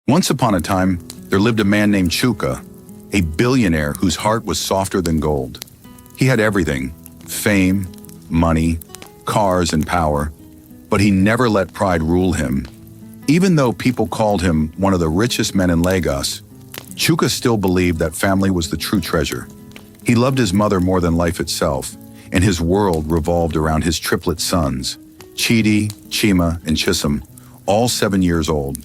Once upon a time, there lived a man named Chuka, a billionaire whose heart was softer than gold. He had everything: fame, money, cars, and power, but he never let pride rule him. Even though people called him one of the richest men in Lagos, Chuka still believed that family was the true treasure. He loved his mother more than life itself, and his world revolved around his triplet sons, Chidi, Chima, and Chisom, all 7 years old.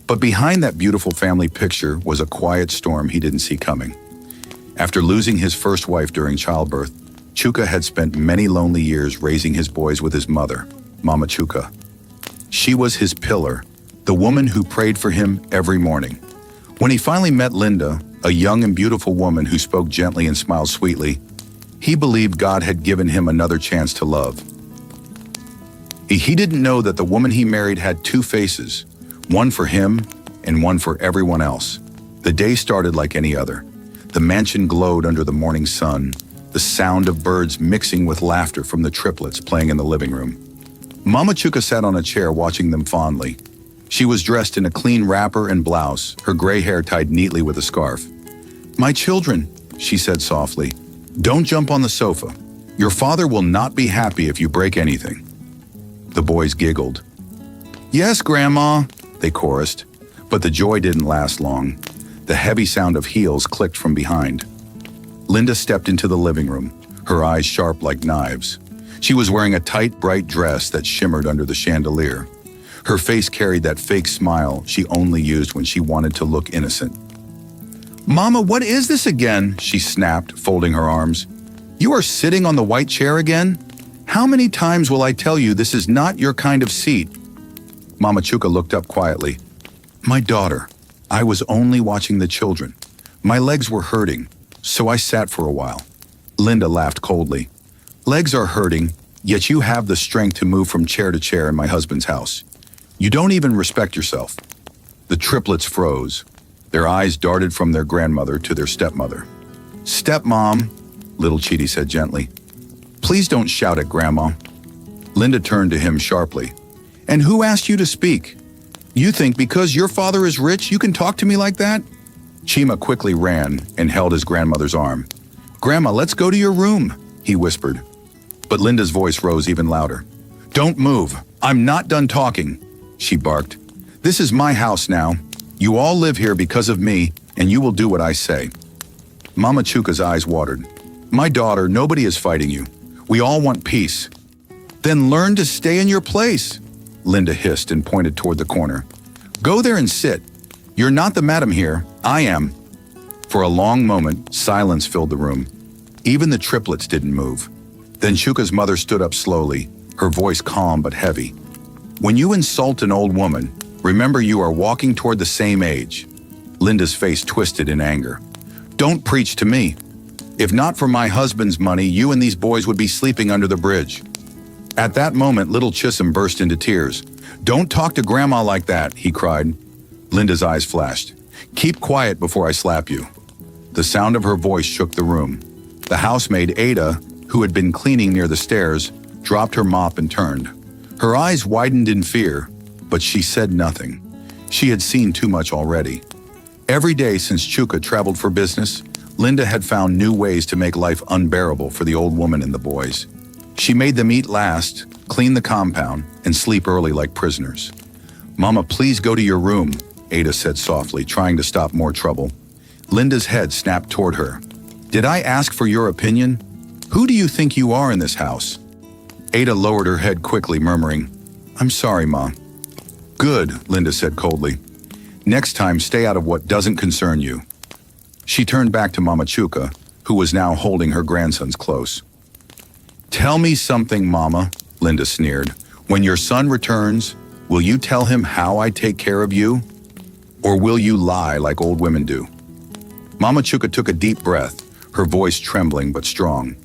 But behind that beautiful family picture was a quiet storm he didn't see coming. After losing his first wife during childbirth, Chuka had spent many lonely years raising his boys with his mother, Mama Chuka. She was his pillar, the woman who prayed for him every morning. When he finally met Linda, a young and beautiful woman who spoke gently and smiled sweetly, he believed God had given him another chance to love. He didn't know that the woman he married had two faces, one for him and one for everyone else. The day started like any other. The mansion glowed under the morning sun, the sound of birds mixing with laughter from the triplets playing in the living room. Mama Chuka sat on a chair watching them fondly. She was dressed in a clean wrapper and blouse, her gray hair tied neatly with a scarf. "My children," she said softly, "don't jump on the sofa. Your father will not be happy if you break anything." The boys giggled. "Yes, Grandma," they chorused, but the joy didn't last long. The heavy sound of heels clicked from behind. Linda stepped into the living room, her eyes sharp like knives. She was wearing a tight, bright dress that shimmered under the chandelier. Her face carried that fake smile she only used when she wanted to look innocent. "Mama, what is this again?" she snapped, folding her arms. "You are sitting on the white chair again? How many times will I tell you this is not your kind of seat?" Mama Chuka looked up quietly. "My daughter, I was only watching the children. My legs were hurting, so I sat for a while." Linda laughed coldly. "Legs are hurting, yet you have the strength to move from chair to chair in my husband's house. You don't even respect yourself." The triplets froze. Their eyes darted from their grandmother to their stepmother. "Stepmom," little Chidi said gently. "Please don't shout at Grandma." Linda turned to him sharply. "And who asked you to speak? You think because your father is rich you can talk to me like that?" Chima quickly ran and held his grandmother's arm. "Grandma, let's go to your room," he whispered. But Linda's voice rose even louder. "Don't move. I'm not done talking," she barked. "This is my house now. You all live here because of me, and you will do what I say." Mama Chuka's eyes watered. "My daughter, nobody is fighting you. We all want peace." "Then learn to stay in your place," Linda hissed and pointed toward the corner. "Go there and sit. You're not the madam here. I am." For a long moment, silence filled the room. Even the triplets didn't move. Then Chuka's mother stood up slowly, her voice calm but heavy. "When you insult an old woman, remember you are walking toward the same age." Linda's face twisted in anger. "Don't preach to me. If not for my husband's money, you and these boys would be sleeping under the bridge." At that moment, little Chisom burst into tears. "Don't talk to Grandma like that," he cried. Linda's eyes flashed. "Keep quiet before I slap you." The sound of her voice shook the room. The housemaid, Ada, who had been cleaning near the stairs, dropped her mop and turned. Her eyes widened in fear, but she said nothing. She had seen too much already. Every day since Chuka traveled for business, Linda had found new ways to make life unbearable for the old woman and the boys. She made them eat last, clean the compound, and sleep early like prisoners. "Mama, please go to your room," Ada said softly, trying to stop more trouble. Linda's head snapped toward her. "Did I ask for your opinion? Who do you think you are in this house?" Ada lowered her head quickly, murmuring, "I'm sorry, Ma." "Good," Linda said coldly. "Next time, stay out of what doesn't concern you." She turned back to Mama Chuka, who was now holding her grandsons close. "Tell me something, Mama," Linda sneered. "When your son returns, will you tell him how I take care of you? Or will you lie like old women do?" Mama Chuka took a deep breath, her voice trembling but strong.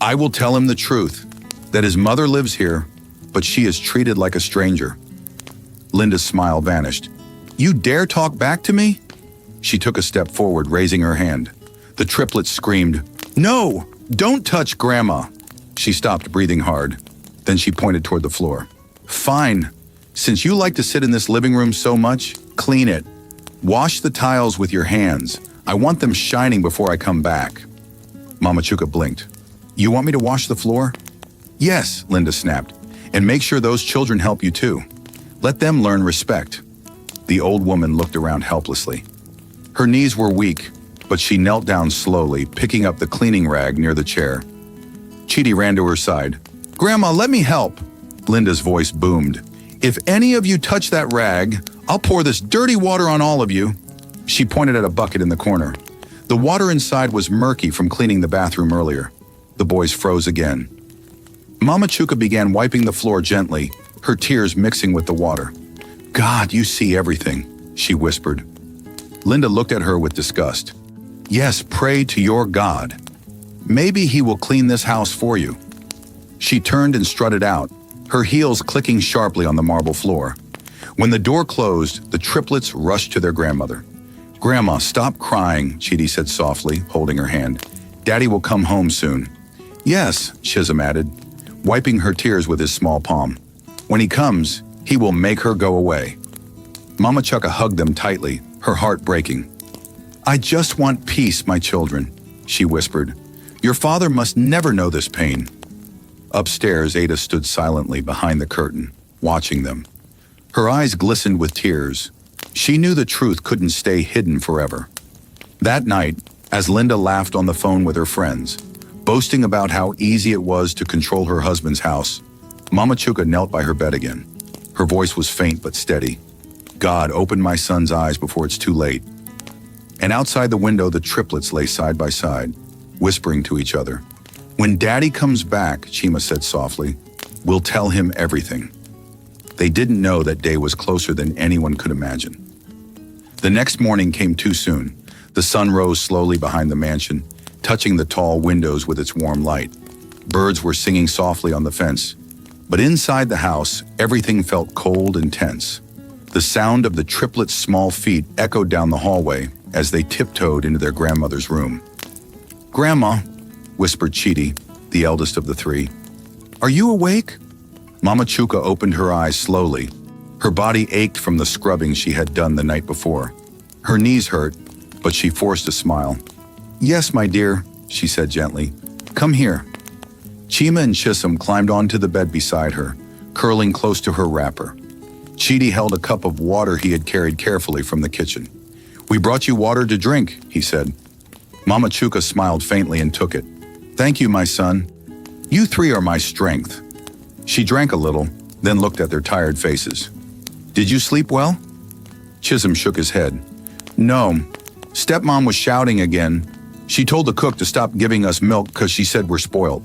"I will tell him the truth, that his mother lives here, but she is treated like a stranger." Linda's smile vanished. "You dare talk back to me?" She took a step forward, raising her hand. The triplets screamed, "No! Don't touch Grandma!" She stopped, breathing hard. Then she pointed toward the floor. "Fine. Since you like to sit in this living room so much, clean it." Wash the tiles with your hands. I want them shining before I come back. Mama Chuka blinked. You want me to wash the floor? Yes, Linda snapped. And make sure those children help you too. Let them learn respect. The old woman looked around helplessly. Her knees were weak, but she knelt down slowly, picking up the cleaning rag near the chair. Chidi ran to her side. Grandma, let me help. Linda's voice boomed. If any of you touch that rag, I'll pour this dirty water on all of you. She pointed at a bucket in the corner. The water inside was murky from cleaning the bathroom earlier. The boys froze again. Mama Chuka began wiping the floor gently, her tears mixing with the water. God, you see everything, she whispered. Linda looked at her with disgust. Yes, pray to your God. Maybe he will clean this house for you. She turned and strutted out, her heels clicking sharply on the marble floor. When the door closed, the triplets rushed to their grandmother. Grandma, stop crying, Chidi said softly, holding her hand. Daddy will come home soon. Yes, Chisholm added, wiping her tears with his small palm. When he comes, he will make her go away. Mama Chuka hugged them tightly, her heart breaking. I just want peace, my children, she whispered. Your father must never know this pain. Upstairs, Ada stood silently behind the curtain, watching them. Her eyes glistened with tears. She knew the truth couldn't stay hidden forever. That night, as Linda laughed on the phone with her friends, boasting about how easy it was to control her husband's house, Mama Chuka knelt by her bed again. Her voice was faint but steady. God, open my son's eyes before it's too late. And outside the window, the triplets lay side by side, whispering to each other. When Daddy comes back, Chima said softly, we'll tell him everything. They didn't know that day was closer than anyone could imagine. The next morning came too soon. The sun rose slowly behind the mansion, touching the tall windows with its warm light. Birds were singing softly on the fence. But inside the house, everything felt cold and tense. The sound of the triplets' small feet echoed down the hallway as they tiptoed into their grandmother's room. Grandma, whispered Chidi, the eldest of the three. Are you awake? Mama Chuka opened her eyes slowly. Her body ached from the scrubbing she had done the night before. Her knees hurt, but she forced a smile. Yes, my dear, she said gently. Come here. Chima and Chisholm climbed onto the bed beside her, curling close to her wrapper. Chidi held a cup of water he had carried carefully from the kitchen. We brought you water to drink, he said. Mama Chuka smiled faintly and took it. Thank you, my son. You three are my strength. She drank a little, then looked at their tired faces. Did you sleep well? Chisholm shook his head. No. Stepmom was shouting again. She told the cook to stop giving us milk because she said we're spoiled.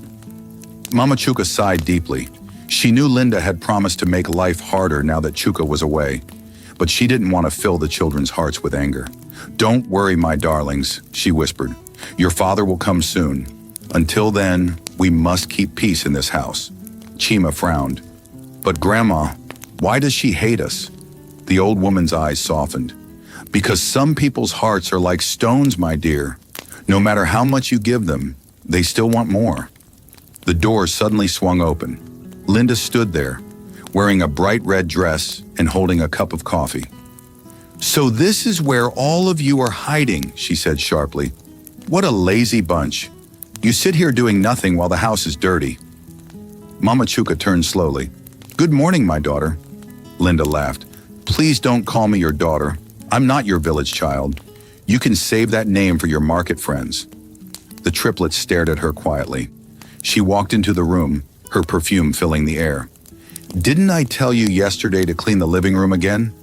Mama Chuka sighed deeply. She knew Linda had promised to make life harder now that Chuka was away, but she didn't want to fill the children's hearts with anger. Don't worry, my darlings, she whispered. Your father will come soon. Until then, we must keep peace in this house. Chima frowned. But Grandma, why does she hate us? The old woman's eyes softened. Because some people's hearts are like stones, my dear. No matter how much you give them, they still want more. The door suddenly swung open. Linda stood there, wearing a bright red dress and holding a cup of coffee. So this is where all of you are hiding, she said sharply. What a lazy bunch. You sit here doing nothing while the house is dirty. Mama Chuka turned slowly. Good morning, my daughter. Linda laughed. Please don't call me your daughter. I'm not your village child. You can save that name for your market friends. The triplets stared at her quietly. She walked into the room, her perfume filling the air. Didn't I tell you yesterday to clean the living room again?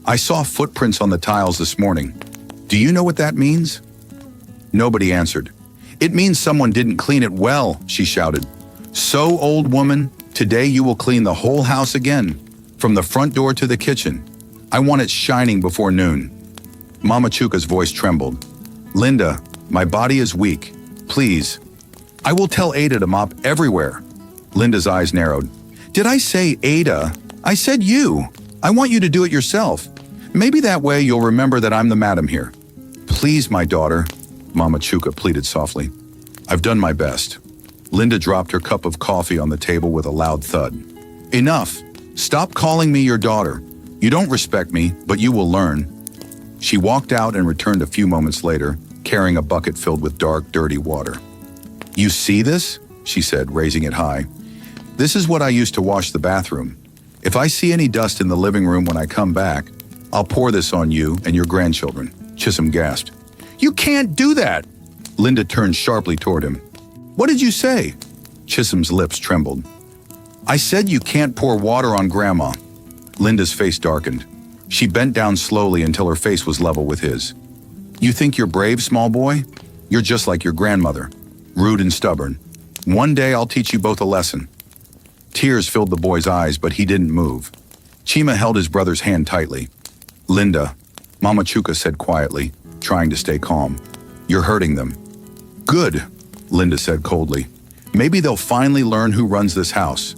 I saw footprints on the tiles this morning. Do you know what that means? Nobody answered. It means someone didn't clean it well, she shouted. So, old woman, today you will clean the whole house again, from the front door to the kitchen. I want it shining before noon. Mama Chuka's voice trembled. Linda, my body is weak. Please. I will tell Ada to mop everywhere. Linda's eyes narrowed. Did I say Ada? I said you. I want you to do it yourself. Maybe that way you'll remember that I'm the madam here. Please, my daughter, Mama Chuka pleaded softly. I've done my best. Linda dropped her cup of coffee on the table with a loud thud. Enough. Stop calling me your daughter. You don't respect me, but you will learn. She walked out and returned a few moments later, carrying a bucket filled with dark, dirty water. "You see this?" she said, raising it high. "This is what I use to wash the bathroom. If I see any dust in the living room when I come back, I'll pour this on you and your grandchildren." Chisholm gasped. "You can't do that!" Linda turned sharply toward him. "What did you say?" Chisholm's lips trembled. "I said you can't pour water on Grandma." Linda's face darkened. She bent down slowly until her face was level with his. "You think you're brave, small boy? You're just like your grandmother, rude and stubborn. One day I'll teach you both a lesson." Tears filled the boy's eyes, but he didn't move. Chima held his brother's hand tightly. "Linda," Mama Chuka said quietly, trying to stay calm, "you're hurting them." "Good," Linda said coldly. "Maybe they'll finally learn who runs this house."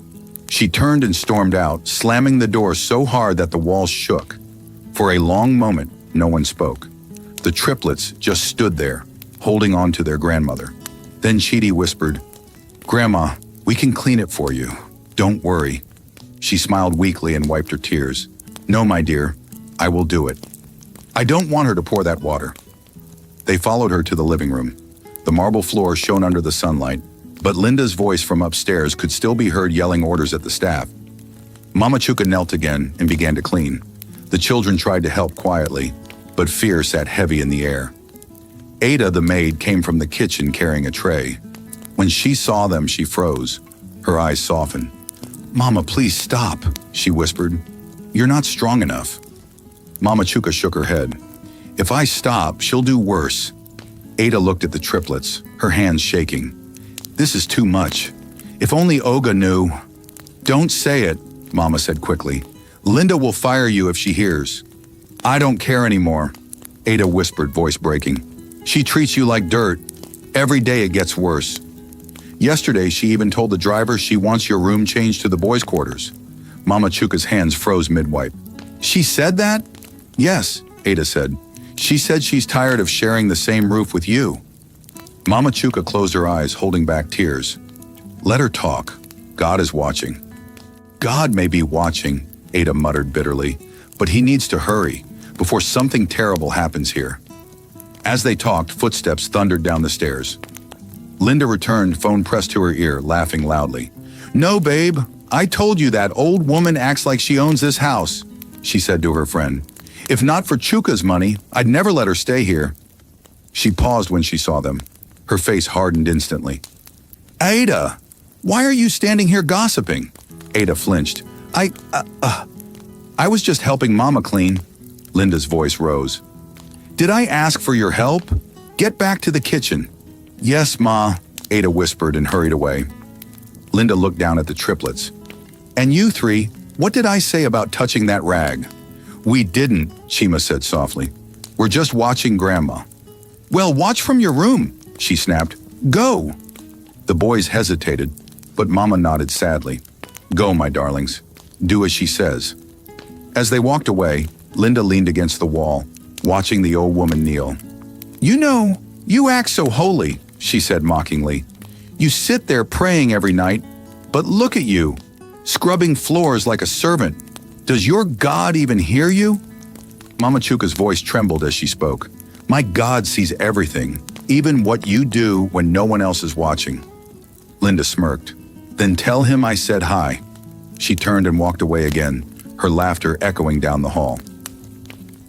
She turned and stormed out, slamming the door so hard that the walls shook. For a long moment, no one spoke. The triplets just stood there, holding on to their grandmother. Then Chidi whispered, "Grandma, we can clean it for you. Don't worry." She smiled weakly and wiped her tears. "No, my dear, I will do it. I don't want her to pour that water." They followed her to the living room. The marble floor shone under the sunlight, but Linda's voice from upstairs could still be heard yelling orders at the staff. Mama Chuka knelt again and began to clean. The children tried to help quietly, but fear sat heavy in the air. Ada, the maid, came from the kitchen carrying a tray. When she saw them, she froze. Her eyes softened. "Mama, please stop," she whispered. "You're not strong enough." Mama Chuka shook her head. "If I stop, she'll do worse." Ada looked at the triplets, her hands shaking. "This is too much. If only Olga knew." "Don't say it," Mama said quickly. "Linda will fire you if she hears." "I don't care anymore," Ada whispered, voice breaking. "She treats you like dirt. Every day it gets worse. Yesterday she even told the driver she wants your room changed to the boys' quarters." Mama Chuka's hands froze mid-wipe. "She said that?" "Yes," Ada said. "She said she's tired of sharing the same roof with you." Mama Chuka closed her eyes, holding back tears. "Let her talk. God is watching." "God may be watching," Ada muttered bitterly, "but he needs to hurry before something terrible happens here." As they talked, footsteps thundered down the stairs. Linda returned, phone pressed to her ear, laughing loudly. "No, babe, I told you that old woman acts like she owns this house," she said to her friend. "If not for Chuka's money, I'd never let her stay here." She paused when she saw them. Her face hardened instantly. "Ada, why are you standing here gossiping?" Ada flinched. I was just helping Mama clean." Linda's voice rose. "Did I ask for your help? Get back to the kitchen." "Yes, Ma," Ada whispered and hurried away. Linda looked down at the triplets. "And you three, what did I say about touching that rag?" "We didn't," Chima said softly. "We're just watching Grandma." "Well, watch from your room," she snapped. "Go." The boys hesitated, but Mama nodded sadly. "Go, my darlings. Do as she says." As they walked away, Linda leaned against the wall, watching the old woman kneel. "You know, you act so holy," she said mockingly. "You sit there praying every night, but look at you, scrubbing floors like a servant. Does your God even hear you?" Mama Chuka's voice trembled as she spoke. "My God sees everything, even what you do when no one else is watching." Linda smirked. "Then tell him I said hi." She turned and walked away again, her laughter echoing down the hall.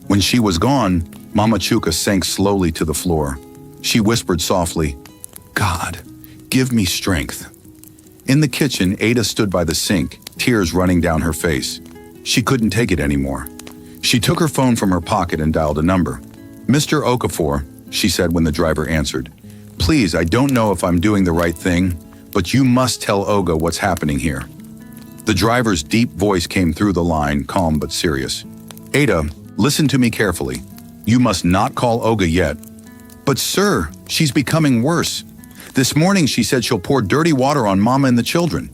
When she was gone, Mama Chuka sank slowly to the floor. She whispered softly, "God, give me strength." In the kitchen, Ada stood by the sink, tears running down her face. She couldn't take it anymore. She took her phone from her pocket and dialed a number. "Mr. Okafor," she said when the driver answered. "Please, I don't know if I'm doing the right thing, but you must tell Olga what's happening here." The driver's deep voice came through the line, calm but serious. "Ada, listen to me carefully. You must not call Olga yet." "But sir, she's becoming worse. This morning she said she'll pour dirty water on Mama and the children."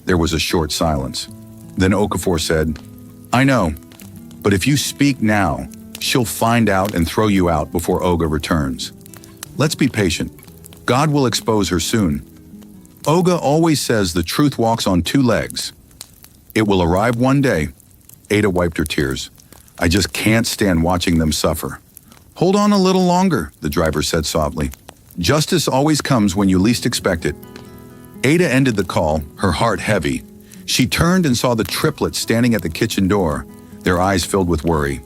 There was a short silence. Then Okafor said, "I know, but if you speak now, she'll find out and throw you out before Olga returns. Let's be patient. God will expose her soon. Olga always says the truth walks on two legs. It will arrive one day." Ada wiped her tears. I just can't stand watching them suffer. Hold on a little longer, the driver said softly. Justice always comes when you least expect it. Ada ended the call, her heart heavy. She turned and saw the triplets standing at the kitchen door, their eyes filled with worry.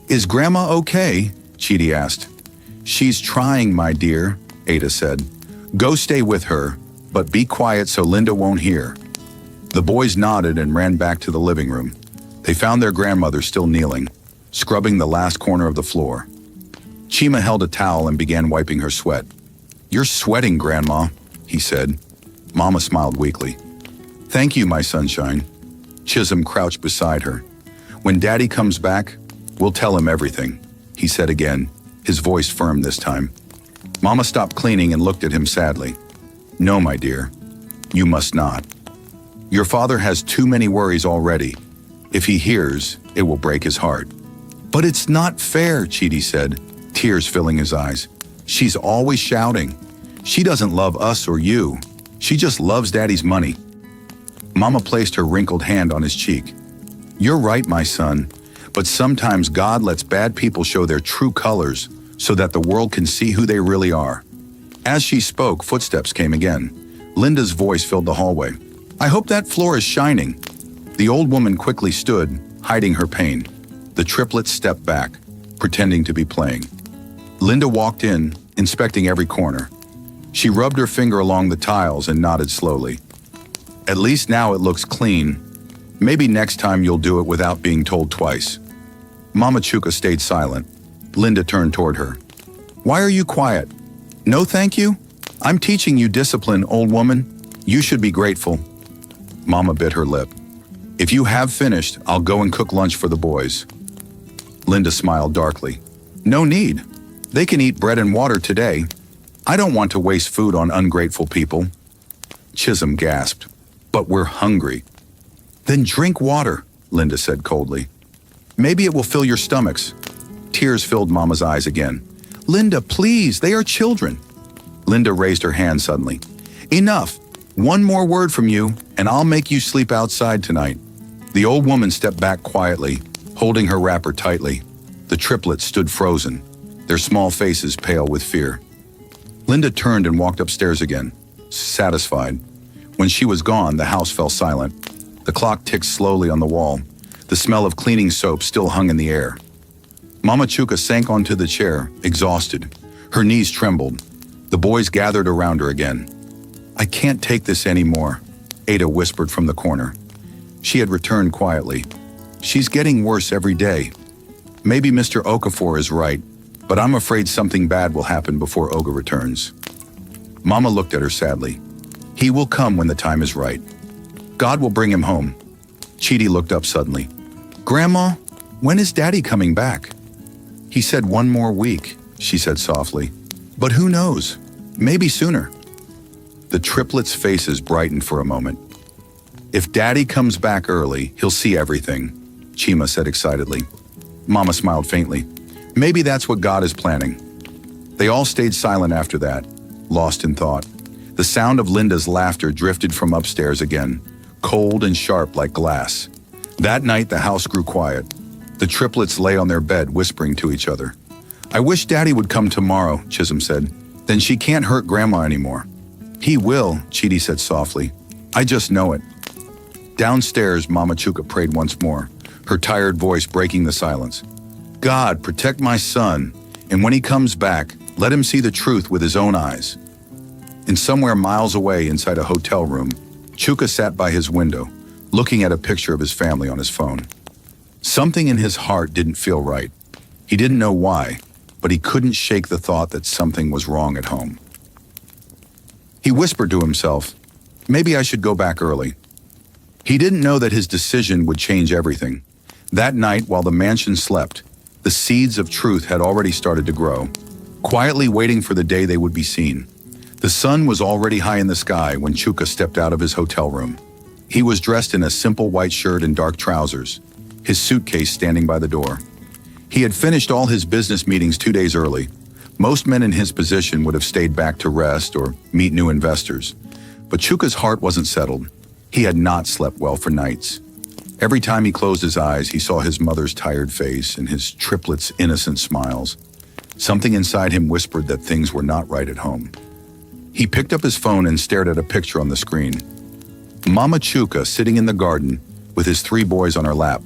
Is Grandma okay? Chidi asked. She's trying, my dear, Ada said. Go stay with her, but be quiet so Linda won't hear. The boys nodded and ran back to the living room. They found their grandmother still kneeling, scrubbing the last corner of the floor. Chima held a towel and began wiping her sweat. You're sweating, Grandma, he said. Mama smiled weakly. Thank you, my sunshine. Chisholm crouched beside her. When Daddy comes back, we'll tell him everything, he said again, his voice firm this time. Mama stopped cleaning and looked at him sadly. No, my dear, you must not. Your father has too many worries already. If he hears, it will break his heart. But it's not fair, Chidi said, tears filling his eyes. She's always shouting. She doesn't love us or you. She just loves Daddy's money. Mama placed her wrinkled hand on his cheek. You're right, my son, but sometimes God lets bad people show their true colors so that the world can see who they really are. As she spoke, footsteps came again. Linda's voice filled the hallway. I hope that floor is shining. The old woman quickly stood, hiding her pain. The triplets stepped back, pretending to be playing. Linda walked in, inspecting every corner. She rubbed her finger along the tiles and nodded slowly. At least now it looks clean. Maybe next time you'll do it without being told twice. Mama Chuka stayed silent. Linda turned toward her. Why are you quiet? No thank you? I'm teaching you discipline, old woman. You should be grateful. Mama bit her lip. If you have finished, I'll go and cook lunch for the boys. Linda smiled darkly. No need. They can eat bread and water today. I don't want to waste food on ungrateful people. Chisholm gasped. But we're hungry. Then drink water, Linda said coldly. Maybe it will fill your stomachs. Tears filled Mama's eyes again. Linda, please, they are children. Linda raised her hand suddenly. Enough. One more word from you, and I'll make you sleep outside tonight. The old woman stepped back quietly, holding her wrapper tightly. The triplets stood frozen, their small faces pale with fear. Linda turned and walked upstairs again, satisfied. When she was gone, the house fell silent. The clock ticked slowly on the wall. The smell of cleaning soap still hung in the air. Mama Chuka sank onto the chair, exhausted. Her knees trembled. The boys gathered around her again. I can't take this anymore, Ada whispered from the corner. She had returned quietly. She's getting worse every day. Maybe Mr. Okafor is right, but I'm afraid something bad will happen before Oga returns. Mama looked at her sadly. He will come when the time is right. God will bring him home. Chidi looked up suddenly. Grandma, when is Daddy coming back? He said 1 more week, she said softly. But who knows? Maybe sooner. The triplets' faces brightened for a moment. If Daddy comes back early, he'll see everything, Chima said excitedly. Mama smiled faintly. Maybe that's what God is planning. They all stayed silent after that, lost in thought. The sound of Linda's laughter drifted from upstairs again, cold and sharp like glass. That night, the house grew quiet. The triplets lay on their bed, whispering to each other. I wish Daddy would come tomorrow, Chisholm said. Then she can't hurt Grandma anymore. He will, Chidi said softly. I just know it. Downstairs, Mama Chuka prayed once more, her tired voice breaking the silence. God, protect my son, and when he comes back, let him see the truth with his own eyes. And somewhere miles away inside a hotel room, Chuka sat by his window, looking at a picture of his family on his phone. Something in his heart didn't feel right. He didn't know why, but he couldn't shake the thought that something was wrong at home. He whispered to himself, maybe I should go back early. He didn't know that his decision would change everything. That night, while the mansion slept, the seeds of truth had already started to grow, quietly waiting for the day they would be seen. The sun was already high in the sky when Chuka stepped out of his hotel room. He was dressed in a simple white shirt and dark trousers, his suitcase standing by the door. He had finished all his business meetings 2 days early. Most men in his position would have stayed back to rest or meet new investors. But Chuka's heart wasn't settled. He had not slept well for nights. Every time he closed his eyes, he saw his mother's tired face and his triplets' innocent smiles. Something inside him whispered that things were not right at home. He picked up his phone and stared at a picture on the screen. Mama Chuka sitting in the garden with his 3 boys on her lap.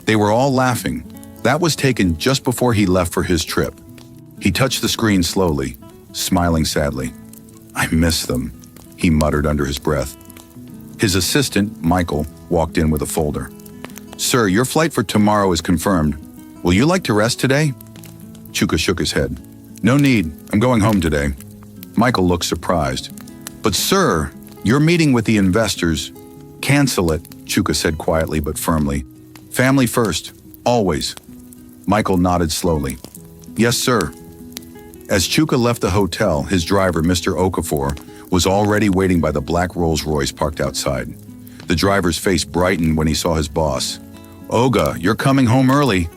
They were all laughing. That was taken just before he left for his trip. He touched the screen slowly, smiling sadly. "I miss them," he muttered under his breath. His assistant, Michael, walked in with a folder. "Sir, your flight for tomorrow is confirmed. Will you like to rest today?" Chuka shook his head. "No need. I'm going home today." Michael looked surprised. "But sir, your meeting with the investors." "Cancel it," Chuka said quietly but firmly. "Family first, always." Michael nodded slowly. "Yes, sir." As Chuka left the hotel, his driver, Mr. Okafor, was already waiting by the black Rolls-Royce parked outside. The driver's face brightened when he saw his boss. "Oga, you're coming home early."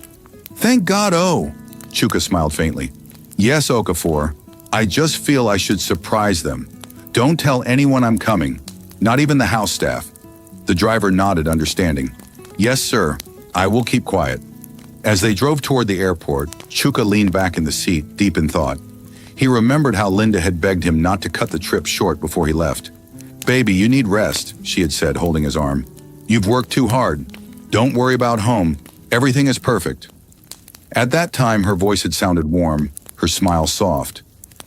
"Thank God, oh." Chuka smiled faintly. "Yes, Okafor. I just feel I should surprise them. Don't tell anyone I'm coming, not even the house staff." The driver nodded, understanding. "Yes, sir. I will keep quiet." As they drove toward the airport, Chuka leaned back in the seat, deep in thought. He remembered how Linda had begged him not to cut the trip short before he left. "Baby, you need rest," she had said, holding his arm. "You've worked too hard. Don't worry about home. Everything is perfect." At that time, her voice had sounded warm, her smile soft.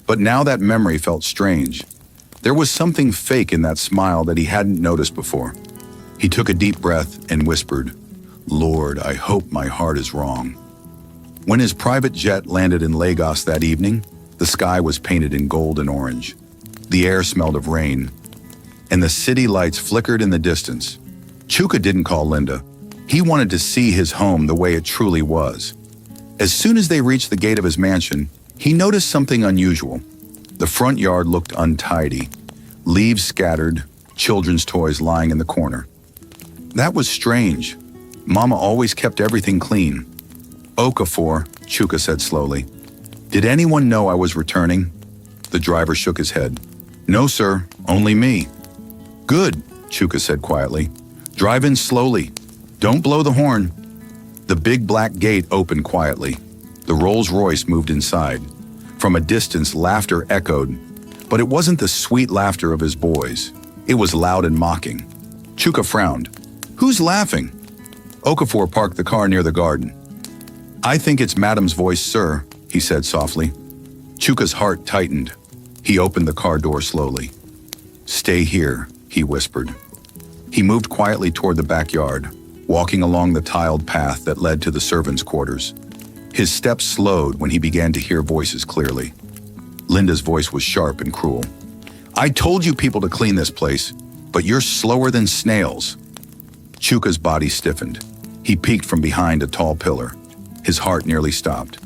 But now that memory felt strange. There was something fake in that smile that he hadn't noticed before. He took a deep breath and whispered, "Lord, I hope my heart is wrong." When his private jet landed in Lagos that evening, the sky was painted in gold and orange. The air smelled of rain, and the city lights flickered in the distance. Chuka didn't call Linda. He wanted to see his home the way it truly was. As soon as they reached the gate of his mansion, he noticed something unusual. The front yard looked untidy, leaves scattered, children's toys lying in the corner. That was strange. Mama always kept everything clean. "Okafor," Chuka said slowly. "Did anyone know I was returning?" The driver shook his head. "No, sir, only me." "Good," Chuka said quietly. "Drive in slowly. Don't blow the horn." The big black gate opened quietly. The Rolls-Royce moved inside. From a distance, laughter echoed, but it wasn't the sweet laughter of his boys. It was loud and mocking. Chuka frowned. "Who's laughing?" Okafor parked the car near the garden. "I think it's Madam's voice, sir," he said softly. Chuka's heart tightened. He opened the car door slowly. "Stay here," he whispered. He moved quietly toward the backyard, walking along the tiled path that led to the servants' quarters. His steps slowed when he began to hear voices clearly. Linda's voice was sharp and cruel. "I told you people to clean this place, but you're slower than snails." Chuka's body stiffened. He peeked from behind a tall pillar. His heart nearly stopped.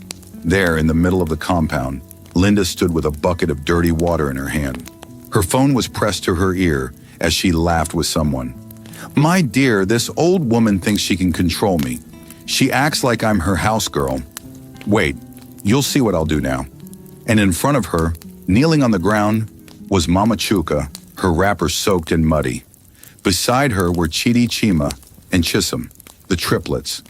There, in the middle of the compound, Linda stood with a bucket of dirty water in her hand. Her phone was pressed to her ear as she laughed with someone. "My dear, this old woman thinks she can control me. She acts like I'm her house girl. Wait, you'll see what I'll do now." And in front of her, kneeling on the ground, was Mama Chuka, her wrapper soaked and muddy. Beside her were Chidi, Chima, and Chisum, the triplets,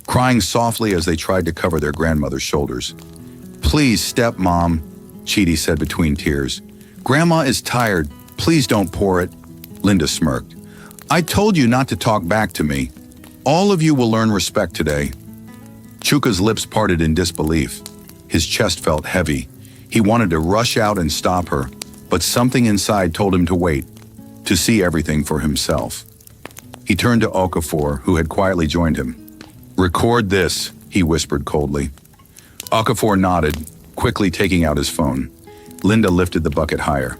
crying softly as they tried to cover their grandmother's shoulders. "Please, stepmom," Chidi said between tears. "Grandma is tired. Please don't pour it." Linda smirked. "I told you not to talk back to me. All of you will learn respect today." Chuka's lips parted in disbelief. His chest felt heavy. He wanted to rush out and stop her, but something inside told him to wait, to see everything for himself. He turned to Okafor, who had quietly joined him. "Record this," he whispered coldly. Okafor nodded, quickly taking out his phone. Linda lifted the bucket higher.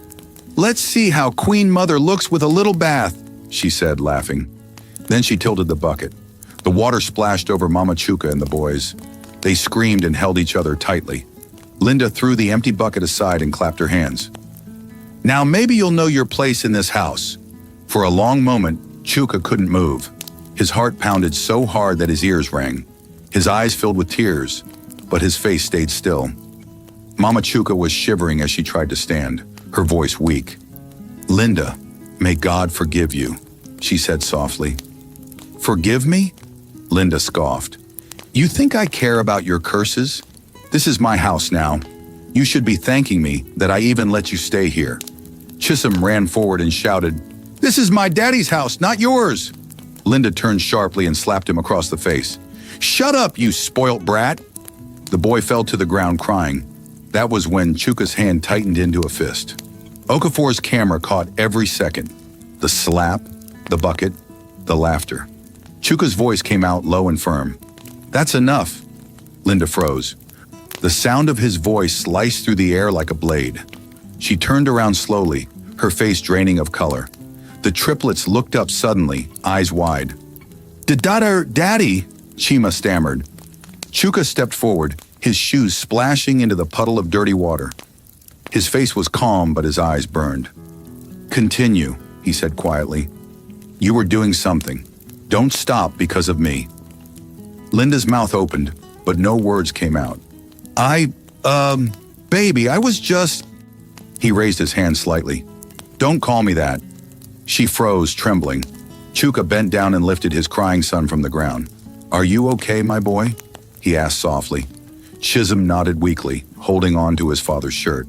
"Let's see how Queen Mother looks with a little bath," she said, laughing. Then she tilted the bucket. The water splashed over Mama Chuka and the boys. They screamed and held each other tightly. Linda threw the empty bucket aside and clapped her hands. "Now maybe you'll know your place in this house." For a long moment, Chuka couldn't move. His heart pounded so hard that his ears rang. His eyes filled with tears, but his face stayed still. Mama Chuka was shivering as she tried to stand, her voice weak. "Linda, may God forgive you," she said softly. Forgive me? Linda scoffed. You think I care about your curses? This is my house now. You should be thanking me that I even let you stay here. Chisholm ran forward and shouted, This is my daddy's house, not yours. Linda turned sharply and slapped him across the face. Shut up, you spoilt brat. The boy fell to the ground crying. That was when Chuka's hand tightened into a fist. Okafor's camera caught every second. The slap, the bucket, the laughter. Chuka's voice came out low and firm. That's enough. Linda froze. The sound of his voice sliced through the air like a blade. She turned around slowly, her face draining of color. The triplets looked up suddenly, eyes wide. Daddy, Chima stammered. Chuka stepped forward, his shoes splashing into the puddle of dirty water. His face was calm, but his eyes burned. Continue, he said quietly. You were doing something. Don't stop because of me. Linda's mouth opened, but no words came out. Baby, I was just... He raised his hand slightly. Don't call me that. She froze, trembling. Chuka bent down and lifted his crying son from the ground. Are you okay, my boy? He asked softly. Chisholm nodded weakly, holding on to his father's shirt.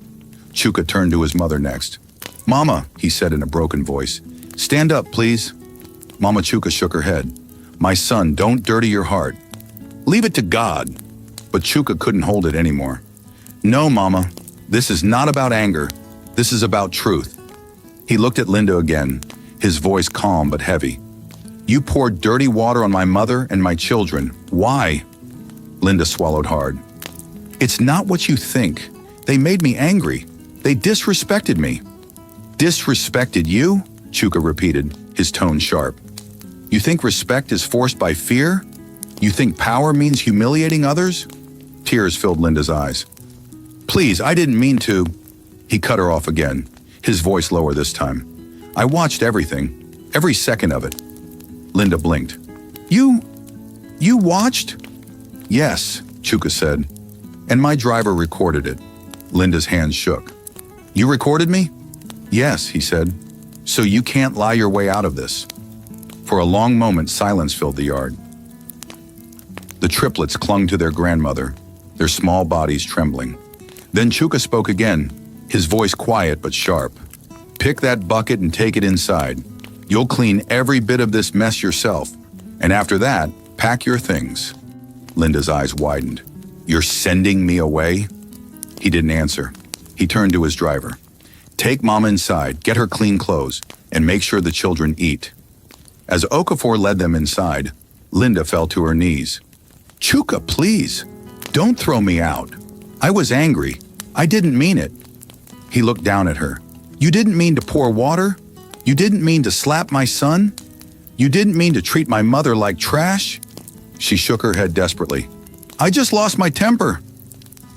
Chuka turned to his mother next. Mama, he said in a broken voice. Stand up, please. Mama Chuka shook her head. My son, don't dirty your heart. Leave it to God. But Chuka couldn't hold it anymore. No, Mama, this is not about anger. This is about truth. He looked at Linda again, his voice calm but heavy. You poured dirty water on my mother and my children. Why? Linda swallowed hard. It's not what you think. They made me angry. They disrespected me. Disrespected you? Chuka repeated, his tone sharp. You think respect is forced by fear? You think power means humiliating others? Tears filled Linda's eyes. Please, I didn't mean to. He cut her off again, his voice lower this time. I watched everything, every second of it. Linda blinked. You watched? Yes, Chuka said. And my driver recorded it. Linda's hands shook. You recorded me? Yes, he said. So you can't lie your way out of this. For a long moment, silence filled the yard. The triplets clung to their grandmother, their small bodies trembling. Then Chuka spoke again, his voice quiet but sharp. Pick that bucket and take it inside. You'll clean every bit of this mess yourself. And after that, pack your things. Linda's eyes widened. You're sending me away? He didn't answer. He turned to his driver. Take Mama inside, get her clean clothes, and make sure the children eat. As Okafor led them inside, Linda fell to her knees. Chuka, please, don't throw me out. I was angry. I didn't mean it. He looked down at her. You didn't mean to pour water? You didn't mean to slap my son? You didn't mean to treat my mother like trash? She shook her head desperately. I just lost my temper.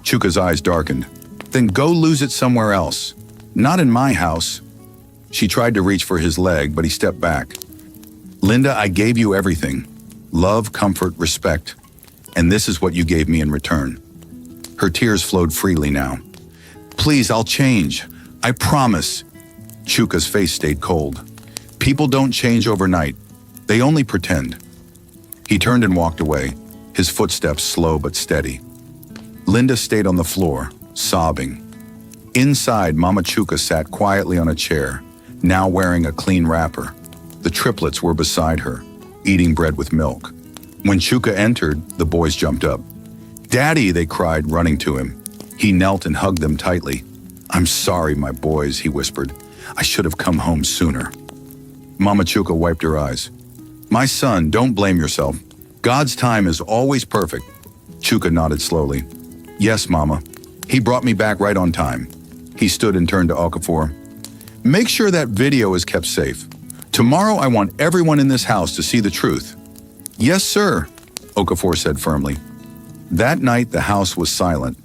Chuka's eyes darkened. Then go lose it somewhere else. Not in my house. She tried to reach for his leg, but he stepped back. Linda, I gave you everything. Love, comfort, respect. And this is what you gave me in return. Her tears flowed freely now. Please, I'll change. I promise. Chuka's face stayed cold. People don't change overnight. They only pretend. He turned and walked away, his footsteps slow but steady. Linda stayed on the floor, sobbing. Inside, Mama Chuka sat quietly on a chair, now wearing a clean wrapper. The triplets were beside her, eating bread with milk. When Chuka entered, the boys jumped up. Daddy, they cried, running to him. He knelt and hugged them tightly. I'm sorry, my boys, he whispered. I should have come home sooner. Mama Chuka wiped her eyes. My son, don't blame yourself. God's time is always perfect. Chuka nodded slowly. Yes, Mama. He brought me back right on time. He stood and turned to Okafor. Make sure that video is kept safe. Tomorrow I want everyone in this house to see the truth. Yes, sir, Okafor said firmly. That night the house was silent.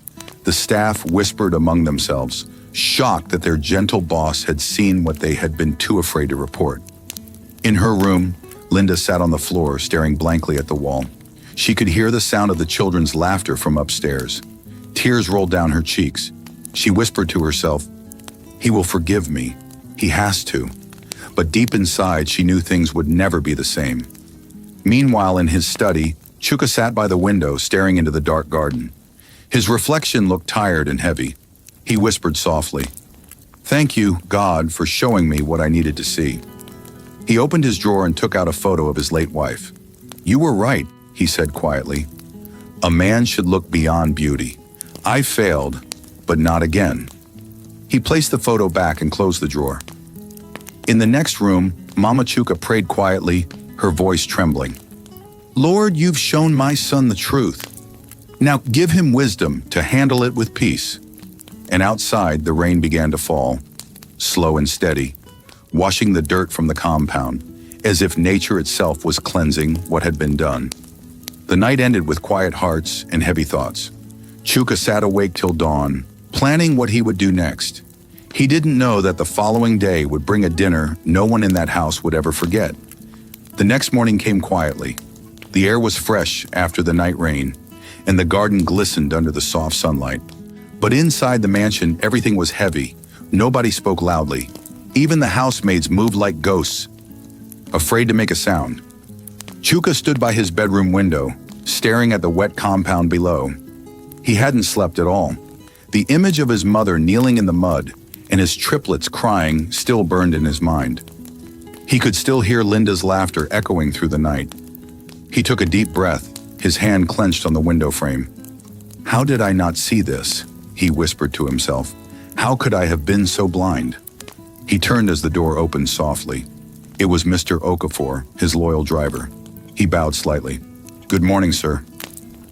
The staff whispered among themselves, shocked that their gentle boss had seen what they had been too afraid to report. In her room, Linda sat on the floor, staring blankly at the wall. She could hear the sound of the children's laughter from upstairs. Tears rolled down her cheeks. She whispered to herself, he will forgive me. He has to. But deep inside, she knew things would never be the same. Meanwhile, in his study, Chuka sat by the window staring into the dark garden. His reflection looked tired and heavy. He whispered softly, "Thank you, God, for showing me what I needed to see." He opened his drawer and took out a photo of his late wife. "You were right," he said quietly. "A man should look beyond beauty. I failed, but not again." He placed the photo back and closed the drawer. In the next room, Mama Chuka prayed quietly, her voice trembling. "Lord, you've shown my son the truth. Now give him wisdom to handle it with peace." And outside, the rain began to fall, slow and steady, washing the dirt from the compound, as if nature itself was cleansing what had been done. The night ended with quiet hearts and heavy thoughts. Chuka sat awake till dawn, planning what he would do next. He didn't know that the following day would bring a dinner no one in that house would ever forget. The next morning came quietly. The air was fresh after the night rain, and the garden glistened under the soft sunlight. But inside the mansion, everything was heavy. Nobody spoke loudly. Even the housemaids moved like ghosts, afraid to make a sound. Chuka stood by his bedroom window, staring at the wet compound below. He hadn't slept at all. The image of his mother kneeling in the mud and his triplets crying still burned in his mind. He could still hear Linda's laughter echoing through the night. He took a deep breath, his hand clenched on the window frame. "How did I not see this?" he whispered to himself. "How could I have been so blind?" He turned as the door opened softly. It was Mr. Okafor, his loyal driver. He bowed slightly. "Good morning, sir."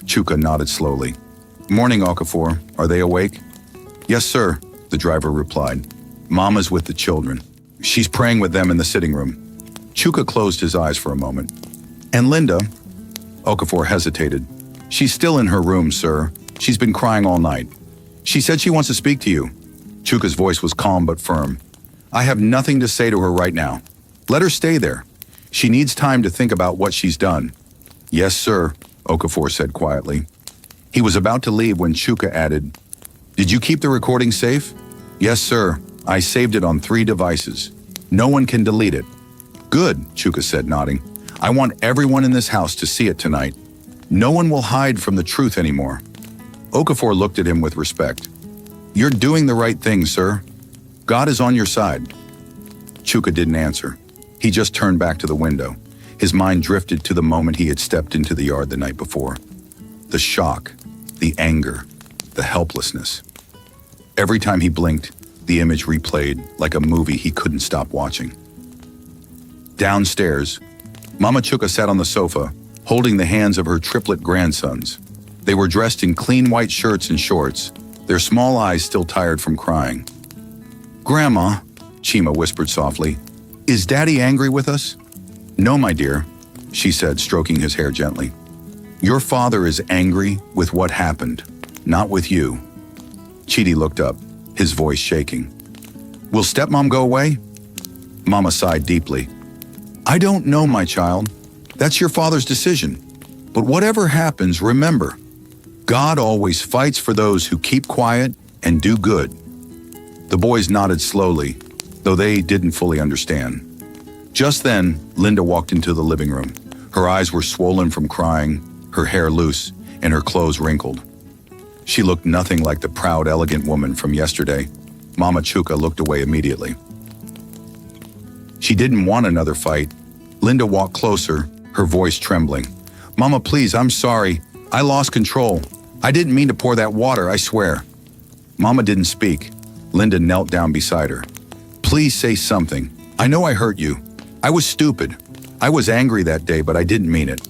Chuka nodded slowly. "Morning, Okafor. Are they awake?" "Yes, sir," the driver replied. "Mama's with the children. She's praying with them in the sitting room." Chuka closed his eyes for a moment. "And Linda?" Okafor hesitated. "She's still in her room, sir. She's been crying all night. She said she wants to speak to you." Chuka's voice was calm but firm. "I have nothing to say to her right now. Let her stay there. She needs time to think about what she's done." "Yes, sir," Okafor said quietly. He was about to leave when Chuka added, "Did you keep the recording safe?" "Yes, sir. I saved it on 3 devices. No one can delete it." "Good," Chuka said, nodding. "I want everyone in this house to see it tonight. No one will hide from the truth anymore." Okafor looked at him with respect. "You're doing the right thing, sir. God is on your side." Chuka didn't answer. He just turned back to the window. His mind drifted to the moment he had stepped into the yard the night before. The shock, the anger, the helplessness. Every time he blinked, the image replayed like a movie he couldn't stop watching. Downstairs, Mama Chuka sat on the sofa, holding the hands of her triplet grandsons. They were dressed in clean white shirts and shorts, their small eyes still tired from crying. "Grandma," Chima whispered softly, "is Daddy angry with us?" "No, my dear," she said, stroking his hair gently. "Your father is angry with what happened, not with you." Chidi looked up, his voice shaking. "Will stepmom go away?" Mama sighed deeply. "I don't know, my child. That's your father's decision. But whatever happens, remember, God always fights for those who keep quiet and do good." The boys nodded slowly, though they didn't fully understand. Just then, Linda walked into the living room. Her eyes were swollen from crying, her hair loose, and her clothes wrinkled. She looked nothing like the proud, elegant woman from yesterday. Mama Chuka looked away immediately. She didn't want another fight. Linda walked closer, her voice trembling. "Mama, please, I'm sorry. I lost control. I didn't mean to pour that water, I swear." Mama didn't speak. Linda knelt down beside her. "Please say something. I know I hurt you. I was stupid. I was angry that day, but I didn't mean it."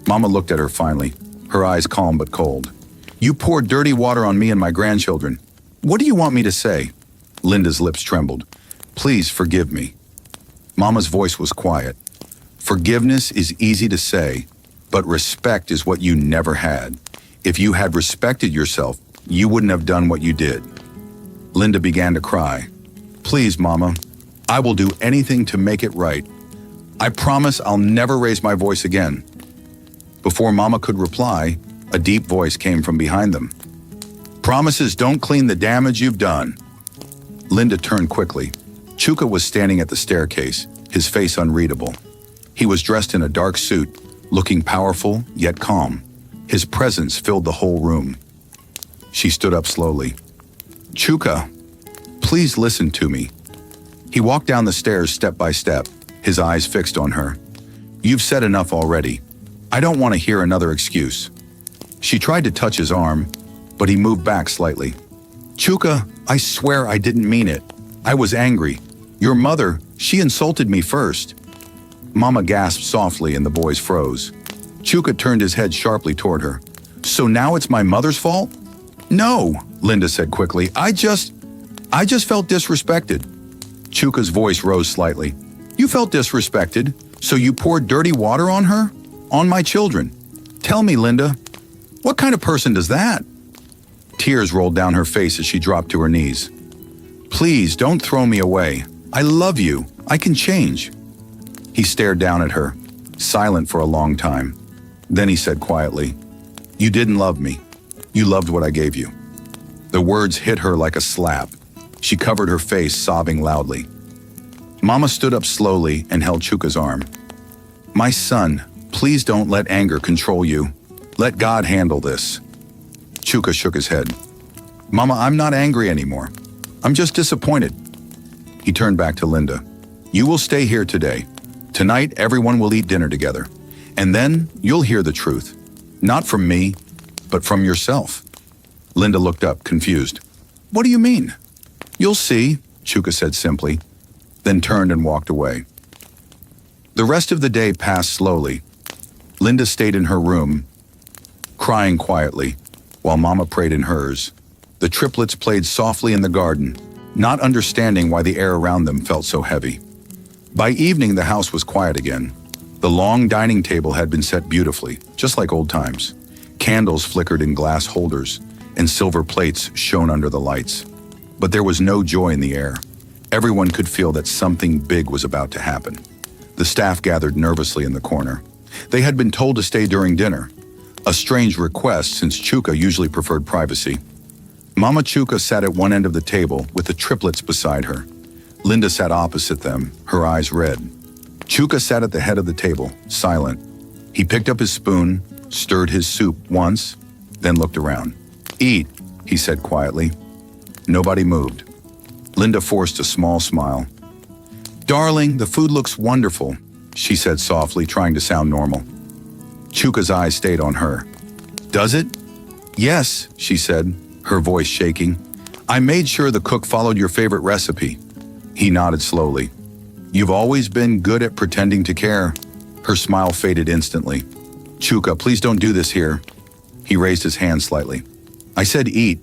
Mama looked at her finally, her eyes calm but cold. "You poured dirty water on me and my grandchildren. What do you want me to say?" Linda's lips trembled. "Please forgive me." Mama's voice was quiet. "Forgiveness is easy to say, but respect is what you never had. If you had respected yourself, you wouldn't have done what you did." Linda began to cry. "Please, Mama, I will do anything to make it right. I promise I'll never raise my voice again." Before Mama could reply, a deep voice came from behind them. "Promises don't clean the damage you've done." Linda turned quickly. Chuka was standing at the staircase, his face unreadable. He was dressed in a dark suit, looking powerful yet calm. His presence filled the whole room. She stood up slowly. "Chuka, please listen to me." He walked down the stairs step by step, his eyes fixed on her. "You've said enough already. I don't want to hear another excuse." She tried to touch his arm, but he moved back slightly. "Chuka, I swear I didn't mean it. I was angry. Your mother, she insulted me first." Mama gasped softly and the boys froze. Chuka turned his head sharply toward her. "So now it's my mother's fault?" "No," Linda said quickly. I just felt disrespected." Chuka's voice rose slightly. "You felt disrespected? So you poured dirty water on her? On my children? Tell me, Linda, what kind of person does that?" Tears rolled down her face as she dropped to her knees. "Please don't throw me away. I love you. I can change." He stared down at her, silent for a long time. Then he said quietly, "You didn't love me. You loved what I gave you." The words hit her like a slap. She covered her face, sobbing loudly. Mama stood up slowly and held Chuka's arm. "My son, please don't let anger control you. Let God handle this." Chuka shook his head. "Mama, I'm not angry anymore. I'm just disappointed." He turned back to Linda. "You will stay here today. Tonight, everyone will eat dinner together. And then you'll hear the truth. Not from me, but from yourself." Linda looked up, confused. "What do you mean?" "You'll see," Chuka said simply, then turned and walked away. The rest of the day passed slowly. Linda stayed in her room, crying quietly, while Mama prayed in hers. The triplets played softly in the garden, not understanding why the air around them felt so heavy. By evening, the house was quiet again. The long dining table had been set beautifully, just like old times. Candles flickered in glass holders, and silver plates shone under the lights. But there was no joy in the air. Everyone could feel that something big was about to happen. The staff gathered nervously in the corner. They had been told to stay during dinner, a strange request since Chuka usually preferred privacy. Mama Chuka sat at one end of the table with the triplets beside her. Linda sat opposite them, her eyes red. Chuka sat at the head of the table, silent. He picked up his spoon, stirred his soup once, then looked around. "Eat," he said quietly. Nobody moved. Linda forced a small smile. "Darling, the food looks wonderful," she said softly, trying to sound normal. Chuka's eyes stayed on her. "Does it?" "Yes," she said, her voice shaking. "I made sure the cook followed your favorite recipe." He nodded slowly. "You've always been good at pretending to care." Her smile faded instantly. "Chuka, please don't do this here." He raised his hand slightly. "I said eat."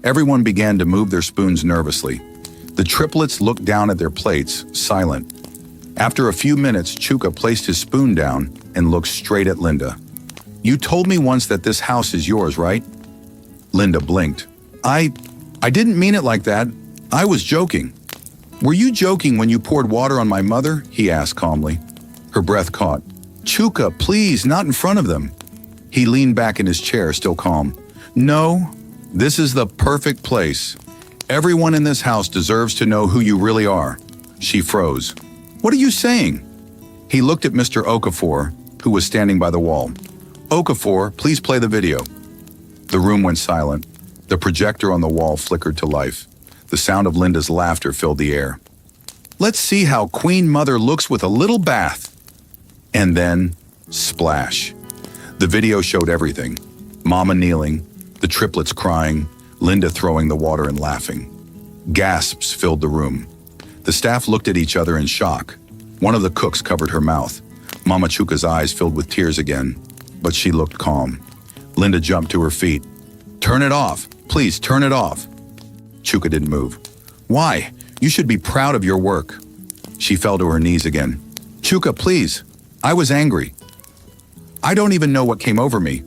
Everyone began to move their spoons nervously. The triplets looked down at their plates, silent. After a few minutes, Chuka placed his spoon down and looked straight at Linda. "You told me once that this house is yours, right?" Linda blinked. I didn't mean it like that. I was joking." "Were you joking when you poured water on my mother?" he asked calmly. Her breath caught. "Chuka, please, not in front of them." He leaned back in his chair, still calm. "No, this is the perfect place. Everyone in this house deserves to know who you really are." She froze. "What are you saying?" He looked at Mr. Okafor, who was standing by the wall. "Okafor, please play the video." The room went silent. The projector on the wall flickered to life. The sound of Linda's laughter filled the air. "Let's see how Queen Mother looks with a little bath." And then, splash. The video showed everything. Mama kneeling, the triplets crying, Linda throwing the water and laughing. Gasps filled the room. The staff looked at each other in shock. One of the cooks covered her mouth. Mama Chuka's eyes filled with tears again, but she looked calm. Linda jumped to her feet. "Turn it off. Please, turn it off." Chuka didn't move. "Why? You should be proud of your work." She fell to her knees again. "Chuka, please. I was angry. I don't even know what came over me."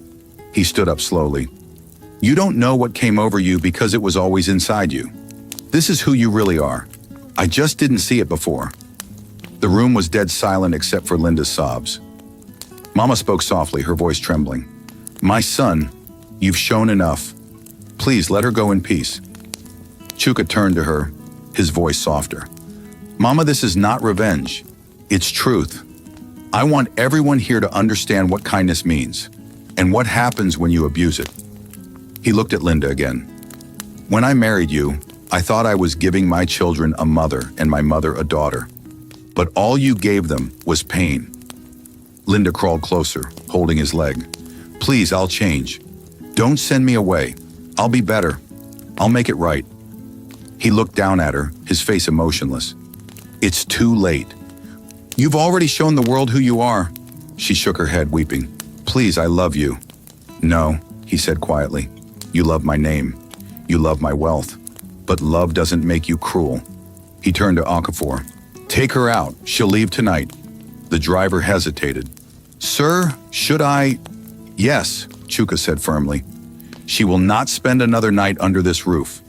He stood up slowly. "You don't know what came over you because it was always inside you. This is who you really are. I just didn't see it before." The room was dead silent except for Linda's sobs. Mama spoke softly, her voice trembling. "My son, you've shown enough. Please let her go in peace." Chuka turned to her, his voice softer. "Mama, this is not revenge. It's truth. I want everyone here to understand what kindness means and what happens when you abuse it. He looked at Linda again. When I married you, I thought I was giving my children a mother and my mother a daughter. But all you gave them was pain. Linda crawled closer, holding his leg. Please, I'll change. Don't send me away. I'll be better. I'll make it right. He looked down at her, his face emotionless. It's too late. You've already shown the world who you are. She shook her head, weeping. Please, I love you. No, he said quietly. You love my name. You love my wealth. But love doesn't make you cruel. He turned to Okafor. Take her out. She'll leave tonight. The driver hesitated. Sir, should I? Yes, Chuka said firmly. She will not spend another night under this roof.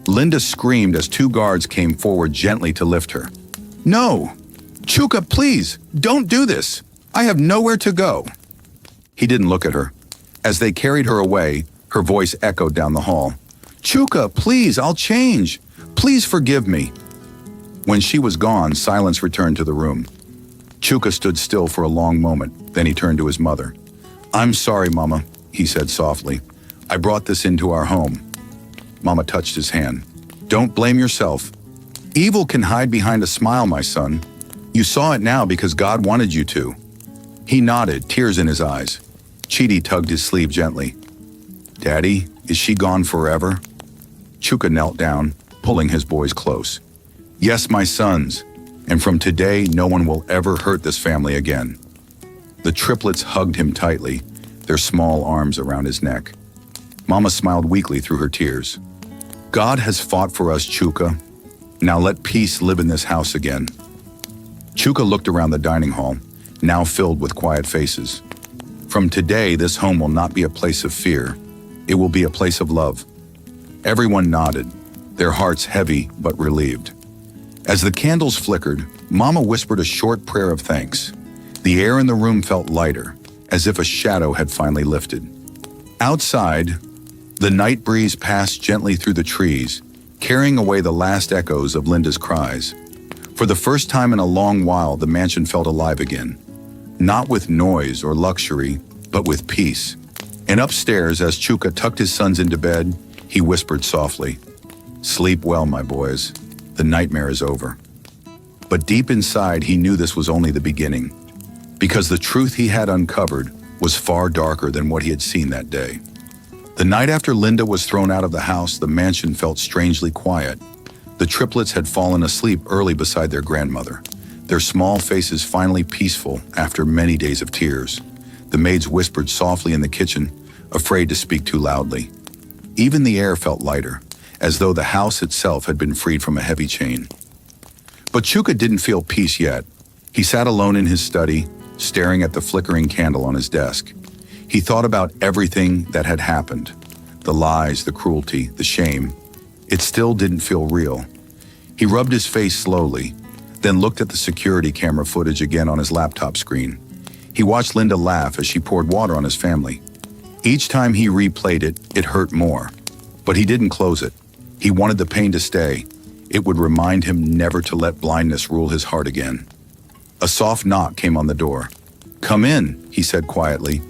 Linda screamed as two guards came forward gently to lift her. No! Chuka, please, don't do this. I have nowhere to go. He didn't look at her. As they carried her away, her voice echoed down the hall. Chuka, please, I'll change. Please forgive me. When she was gone, silence returned to the room. Chuka stood still for a long moment, then he turned to his mother. I'm sorry, Mama, he said softly. I brought this into our home. Mama touched his hand. Don't blame yourself. Evil can hide behind a smile, my son. You saw it now because God wanted you to. He nodded, tears in his eyes. Chidi tugged his sleeve gently. Daddy, is she gone forever? Chuka knelt down, pulling his boys close. Yes, my sons, and from today no one will ever hurt this family again. The triplets hugged him tightly, their small arms around his neck. Mama smiled weakly through her tears. God has fought for us, Chuka. Now let peace live in this house again. Chuka looked around the dining hall, now filled with quiet faces. From today, this home will not be a place of fear. It will be a place of love. Everyone nodded, their hearts heavy but relieved. As the candles flickered, Mama whispered a short prayer of thanks. The air in the room felt lighter, as if a shadow had finally lifted. Outside, the night breeze passed gently through the trees, carrying away the last echoes of Linda's cries. For the first time in a long while, the mansion felt alive again. Not with noise or luxury, but with peace. And upstairs, as Chuka tucked his sons into bed, he whispered softly, Sleep well, my boys. The nightmare is over. But deep inside, he knew this was only the beginning, because the truth he had uncovered was far darker than what he had seen that day. The night after Linda was thrown out of the house, the mansion felt strangely quiet. The triplets had fallen asleep early beside their grandmother, their small faces finally peaceful after many days of tears. The maids whispered softly in the kitchen, afraid to speak too loudly. Even the air felt lighter, as though the house itself had been freed from a heavy chain. But Chuka didn't feel peace yet. He sat alone in his study, staring at the flickering candle on his desk. He thought about everything that had happened, the lies, the cruelty, the shame. It still didn't feel real. He rubbed his face slowly, then looked at the security camera footage again on his laptop screen. He watched Linda laugh as she poured water on his family. Each time he replayed it, it hurt more. But he didn't close it. He wanted the pain to stay. It would remind him never to let blindness rule his heart again. A soft knock came on the door. Come in, he said quietly.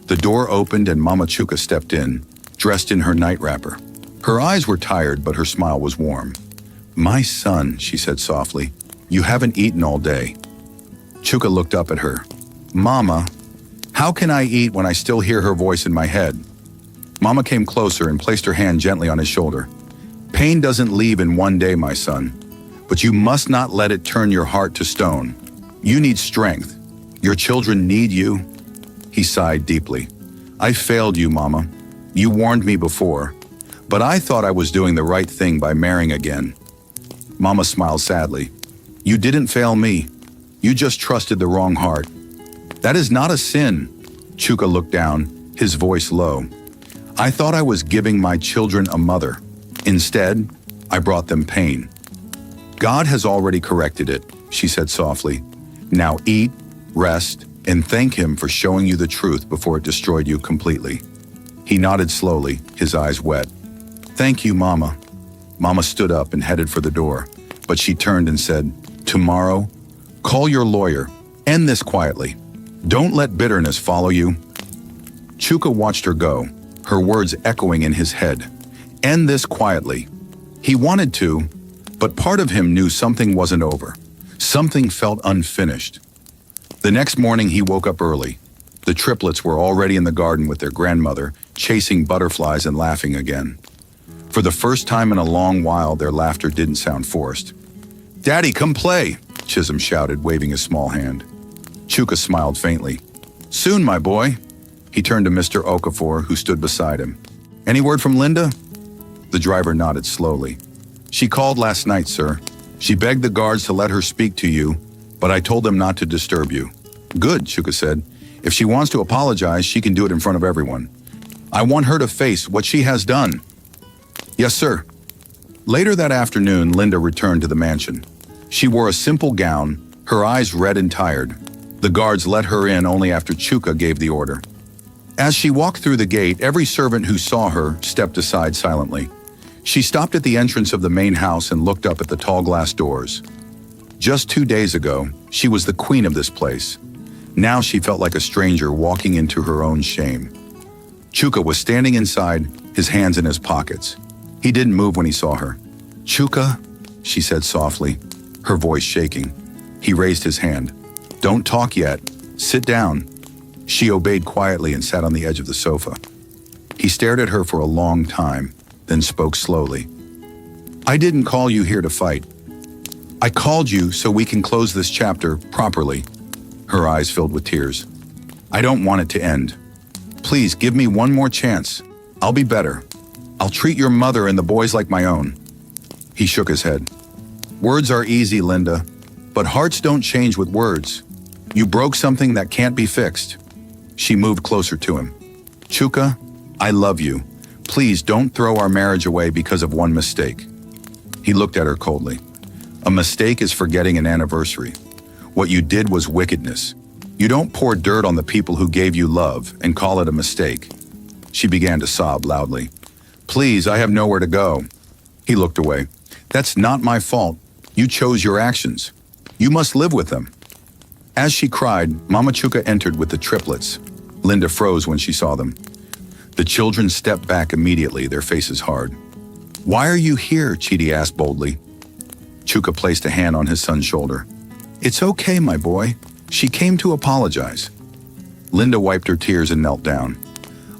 The door opened and Mama Chuka stepped in, dressed in her night wrapper. Her eyes were tired, but her smile was warm. My son, she said softly, you haven't eaten all day. Chuka looked up at her. Mama, how can I eat when I still hear her voice in my head? Mama came closer and placed her hand gently on his shoulder. Pain doesn't leave in one day, my son, but you must not let it turn your heart to stone. You need strength. Your children need you. He sighed deeply. I failed you, Mama. You warned me before, but I thought I was doing the right thing by marrying again. Mama smiled sadly. You didn't fail me. You just trusted the wrong heart. That is not a sin. Chuka looked down, his voice low. I thought I was giving my children a mother. Instead, I brought them pain. God has already corrected it, she said softly. Now eat, rest, and thank him for showing you the truth before it destroyed you completely. He nodded slowly, his eyes wet. Thank you, Mama. Mama stood up and headed for the door, but she turned and said, Tomorrow, call your lawyer End this quietly. Don't let bitterness follow you. Chuka watched her go, her words echoing in his head. End this quietly. He wanted to, but part of him knew something wasn't over. Something felt unfinished. The next morning he woke up early. The triplets were already in the garden with their grandmother, chasing butterflies and laughing again. For the first time in a long while, their laughter didn't sound forced. "Daddy, come play," Chisholm shouted, waving his small hand. Chuka smiled faintly. "Soon, my boy." He turned to Mr. Okafor, who stood beside him. "Any word from Linda?" The driver nodded slowly. "She called last night, sir. She begged the guards to let her speak to you, but I told them not to disturb you." "Good," Chuka said. "If she wants to apologize, she can do it in front of everyone. I want her to face what she has done." "Yes, sir." Later that afternoon, Linda returned to the mansion. She wore a simple gown, her eyes red and tired. The guards let her in only after Chuka gave the order. As she walked through the gate, every servant who saw her stepped aside silently. She stopped at the entrance of the main house and looked up at the tall glass doors. Just 2 days ago, she was the queen of this place. Now she felt like a stranger walking into her own shame. Chuka was standing inside, his hands in his pockets. He didn't move when he saw her. "Chuka," she said softly, her voice shaking. He raised his hand. "Don't talk yet. Sit down." She obeyed quietly and sat on the edge of the sofa. He stared at her for a long time, then spoke slowly. "I didn't call you here to fight. I called you so we can close this chapter properly." Her eyes filled with tears. "I don't want it to end. Please give me one more chance. I'll be better. I'll treat your mother and the boys like my own." He shook his head. "Words are easy, Linda, but hearts don't change with words. You broke something that can't be fixed." She moved closer to him. "Chuka, I love you. Please don't throw our marriage away because of one mistake." He looked at her coldly. "A mistake is forgetting an anniversary. What you did was wickedness. You don't pour dirt on the people who gave you love and call it a mistake." She began to sob loudly. "Please, I have nowhere to go." He looked away. "That's not my fault. You chose your actions. You must live with them." As she cried, Mama Chuka entered with the triplets. Linda froze when she saw them. The children stepped back immediately, their faces hard. "Why are you here?" Chidi asked boldly. Chuka placed a hand on his son's shoulder. "It's okay, my boy. She came to apologize." Linda wiped her tears and knelt down.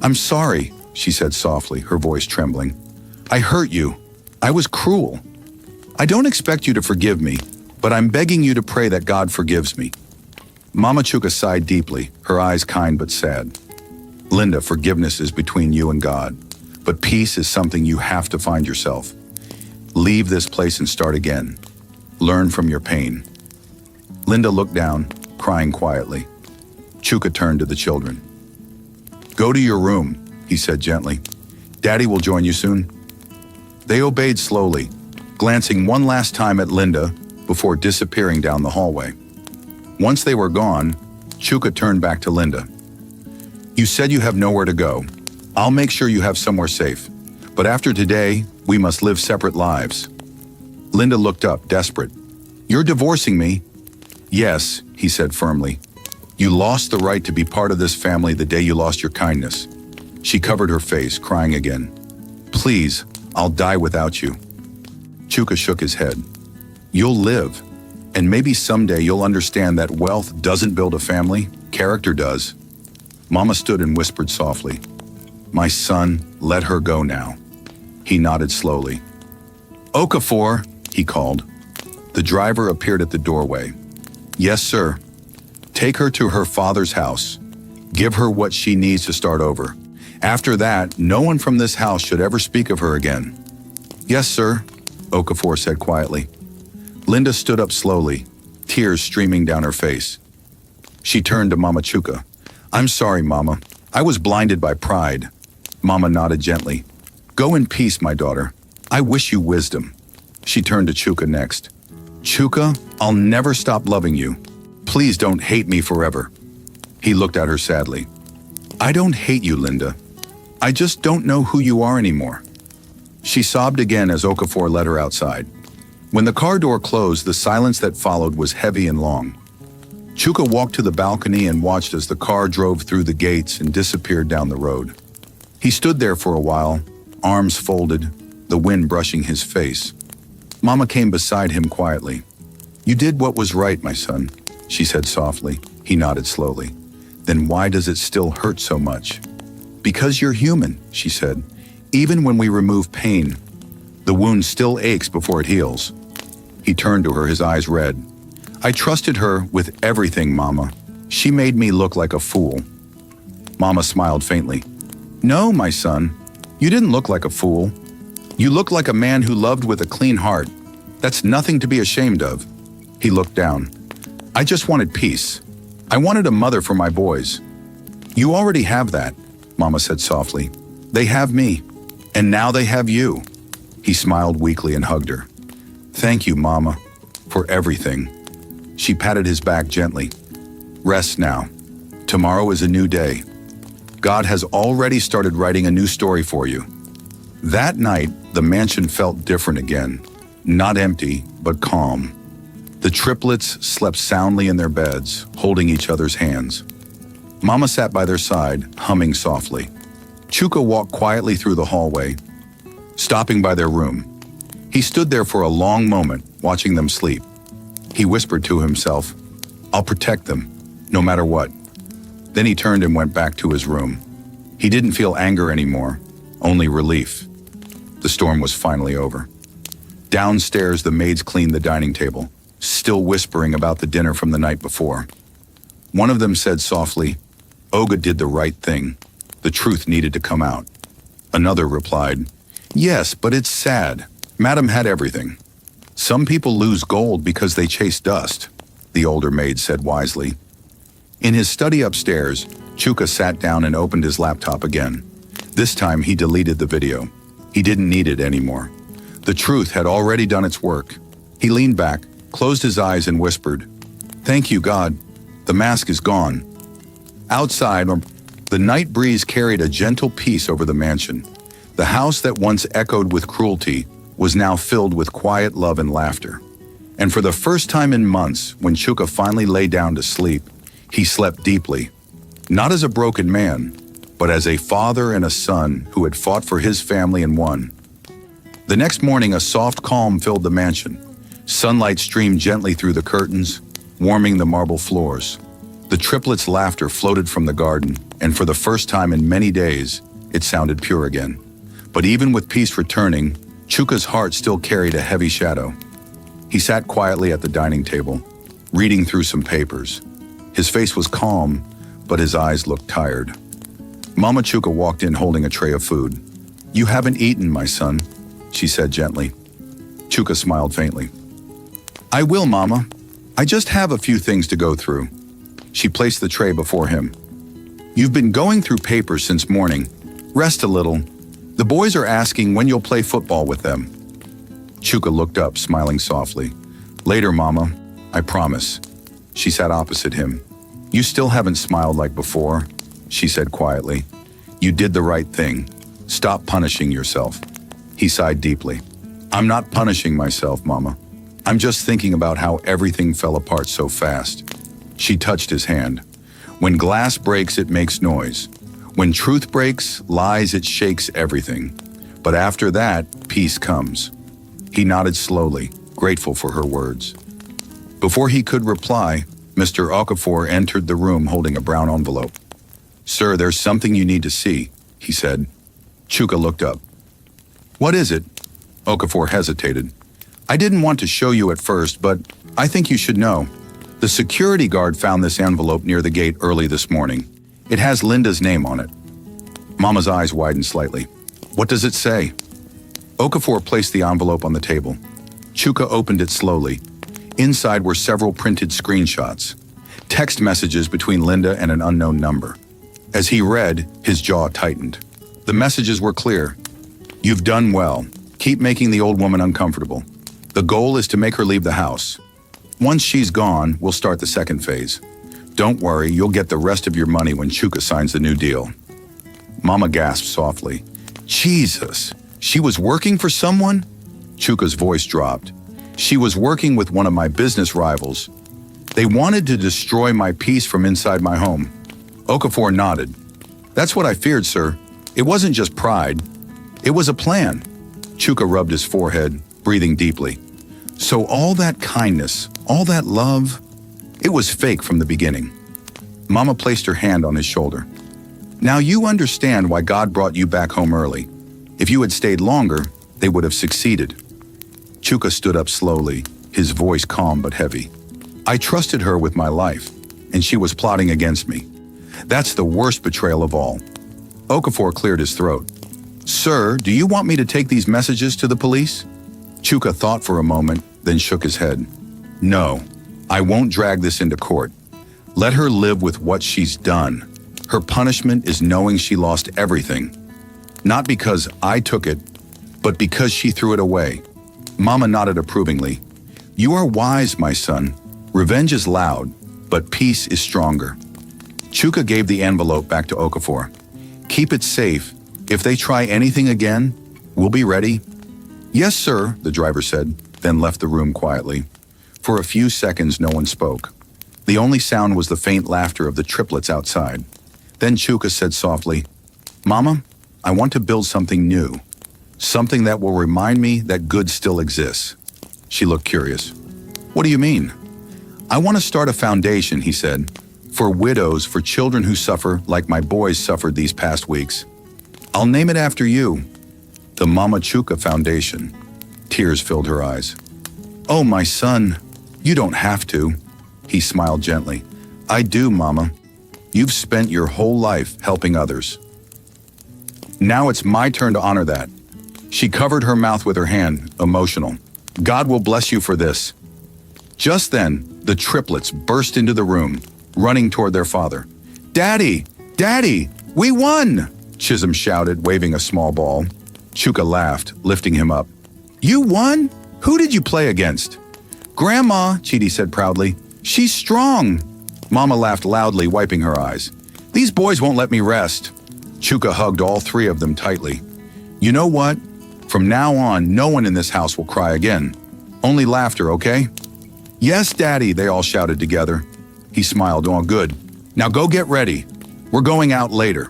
"I'm sorry," she said softly, her voice trembling. "I hurt you. I was cruel. I don't expect you to forgive me, but I'm begging you to pray that God forgives me." Mama Chuka sighed deeply, her eyes kind but sad. "Linda, forgiveness is between you and God, but peace is something you have to find yourself. Leave this place and start again. Learn from your pain." Linda looked down, crying quietly. Chuka turned to the children. "Go to your room," he said gently. "Daddy will join you soon." They obeyed slowly, glancing one last time at Linda before disappearing down the hallway. Once they were gone, Chuka turned back to Linda. "You said you have nowhere to go. I'll make sure you have somewhere safe. But after today, we must live separate lives." Linda looked up, desperate. "You're divorcing me?" "Yes," he said firmly. "You lost the right to be part of this family the day you lost your kindness." She covered her face, crying again. "Please, I'll die without you." Chuka shook his head. "You'll live, and maybe someday you'll understand that wealth doesn't build a family, character does." Mama stood and whispered softly, "My son, let her go now." He nodded slowly. "Okafor," he called. The driver appeared at the doorway. "Yes, sir." "Take her to her father's house. Give her what she needs to start over. After that, no one from this house should ever speak of her again." "Yes, sir," Okafor said quietly. Linda stood up slowly, tears streaming down her face. She turned to Mama Chuka. "I'm sorry, Mama. I was blinded by pride." Mama nodded gently. "Go in peace, my daughter. I wish you wisdom." She turned to Chuka next. "Chuka, I'll never stop loving you. Please don't hate me forever." He looked at her sadly. "I don't hate you, Linda. I just don't know who you are anymore." She sobbed again as Okafor led her outside. When the car door closed, the silence that followed was heavy and long. Chuka walked to the balcony and watched as the car drove through the gates and disappeared down the road. He stood there for a while, arms folded, the wind brushing his face. Mama came beside him quietly. "You did what was right, my son," she said softly. He nodded slowly. "Then why does it still hurt so much?" "Because you're human," she said. "Even when we remove pain, the wound still aches before it heals." He turned to her, his eyes red. "I trusted her with everything, Mama. She made me look like a fool." Mama smiled faintly. "No, my son, you didn't look like a fool. You looked like a man who loved with a clean heart. That's nothing to be ashamed of." He looked down. "I just wanted peace. I wanted a mother for my boys." "You already have that," Mama said softly. "They have me, and now they have you." He smiled weakly and hugged her. "Thank you, Mama, for everything." She patted his back gently. "Rest now. Tomorrow is a new day. God has already started writing a new story for you." That night, the mansion felt different again. Not empty, but calm. The triplets slept soundly in their beds, holding each other's hands. Mama sat by their side, humming softly. Chuka walked quietly through the hallway, stopping by their room. He stood there for a long moment, watching them sleep. He whispered to himself, "I'll protect them, no matter what." Then he turned and went back to his room. He didn't feel anger anymore, only relief. The storm was finally over. Downstairs, the maids cleaned the dining table, still whispering about the dinner from the night before. One of them said softly, "Olga did the right thing. The truth needed to come out." Another replied, "Yes, but it's sad. Madam had everything." "Some people lose gold because they chase dust," the older maid said wisely. In his study upstairs, Chuka sat down and opened his laptop again. This time he deleted the video. He didn't need it anymore. The truth had already done its work. He leaned back, closed his eyes and whispered, "Thank you, God. The mask is gone." Outside, the night breeze carried a gentle peace over the mansion. The house that once echoed with cruelty was now filled with quiet love and laughter. And for the first time in months, when Chuka finally lay down to sleep, he slept deeply, not as a broken man, but as a father and a son who had fought for his family and won. The next morning, a soft calm filled the mansion. Sunlight streamed gently through the curtains, warming the marble floors. The triplets' laughter floated from the garden, and for the first time in many days, it sounded pure again. But even with peace returning, Chuka's heart still carried a heavy shadow. He sat quietly at the dining table, reading through some papers. His face was calm, but his eyes looked tired. Mama Chuka walked in holding a tray of food. "You haven't eaten, my son," she said gently. Chuka smiled faintly. "I will, Mama. I just have a few things to go through." She placed the tray before him. "You've been going through papers since morning. Rest a little. The boys are asking when you'll play football with them." Chuka looked up, smiling softly. "Later, Mama. I promise." She sat opposite him. "You still haven't smiled like before," she said quietly. "You did the right thing. Stop punishing yourself." He sighed deeply. "I'm not punishing myself, Mama. I'm just thinking about how everything fell apart so fast." She touched his hand. "When glass breaks, it makes noise. When truth breaks, lies, it shakes everything. But after that, peace comes." He nodded slowly, grateful for her words. Before he could reply, Mr. Okafor entered the room holding a brown envelope. "Sir, there's something you need to see," he said. Chuka looked up. "What is it?" Okafor hesitated. "I didn't want to show you at first, but I think you should know. The security guard found this envelope near the gate early this morning. It has Linda's name on it." Mama's eyes widened slightly. "What does it say?" Okafor placed the envelope on the table. Chuka opened it slowly. Inside were several printed screenshots, text messages between Linda and an unknown number. As he read, his jaw tightened. The messages were clear. "You've done well. Keep making the old woman uncomfortable. The goal is to make her leave the house. Once she's gone, we'll start the second phase. Don't worry, you'll get the rest of your money when Chuka signs the new deal." Mama gasped softly. "Jesus, she was working for someone?" Chuka's voice dropped. "She was working with one of my business rivals. They wanted to destroy my peace from inside my home. Okafor nodded. That's what I feared, sir. It wasn't just pride. It was a plan. Chuka rubbed his forehead, breathing deeply. So all that kindness, all that love, it was fake from the beginning. Mama placed her hand on his shoulder. Now you understand why God brought you back home early. If you had stayed longer, they would have succeeded. Chuka stood up slowly, his voice calm but heavy. I trusted her with my life, and she was plotting against me. That's the worst betrayal of all. Okafor cleared his throat. Sir, do you want me to take these messages to the police? Chuka thought for a moment, then shook his head. No, I won't drag this into court. Let her live with what she's done. Her punishment is knowing she lost everything. Not because I took it, but because she threw it away. Mama nodded approvingly. You are wise, my son. Revenge is loud, but peace is stronger. Chuka gave the envelope back to Okafor. Keep it safe. If they try anything again, we'll be ready. Yes, sir, the driver said, then left the room quietly. For a few seconds, no one spoke. The only sound was the faint laughter of the triplets outside. Then Chuka said softly, Mama, I want to build something new. Something that will remind me that good still exists. She looked curious. What do you mean? I want to start a foundation, he said, for widows, for children who suffer like my boys suffered these past weeks. I'll name it after you, the Mama Chuka Foundation. Tears filled her eyes. Oh, my son, you don't have to. He smiled gently. I do, Mama. You've spent your whole life helping others. Now it's my turn to honor that. She covered her mouth with her hand, emotional. God will bless you for this. Just then, the triplets burst into the room, running toward their father. Daddy! Daddy! We won! Chisholm shouted, waving a small ball. Chuka laughed, lifting him up. You won? Who did you play against? Grandma, Chidi said proudly. She's strong. Mama laughed loudly, wiping her eyes. These boys won't let me rest. Chuka hugged all three of them tightly. You know what? From now on, no one in this house will cry again. Only laughter, okay? Yes, Daddy, they all shouted together. He smiled. Oh, good. Now go get ready. We're going out later.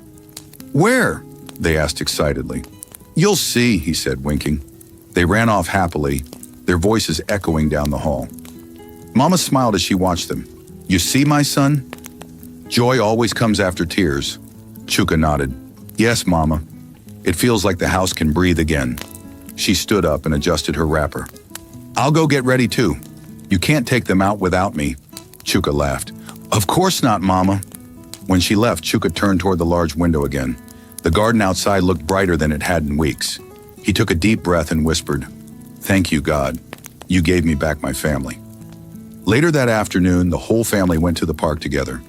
Where? They asked excitedly. You'll see, he said, winking. They ran off happily, their voices echoing down the hall. Mama smiled as she watched them. You see, my son? Joy always comes after tears. Chuka nodded. Yes, Mama. It feels like the house can breathe again. She stood up and adjusted her wrapper. I'll go get ready too. You can't take them out without me. Chuka laughed. Of course not, Mama. When she left, Chuka turned toward the large window again. The garden outside looked brighter than it had in weeks. He took a deep breath and whispered, Thank you, God. You gave me back my family. Later that afternoon, the whole family went to the park together.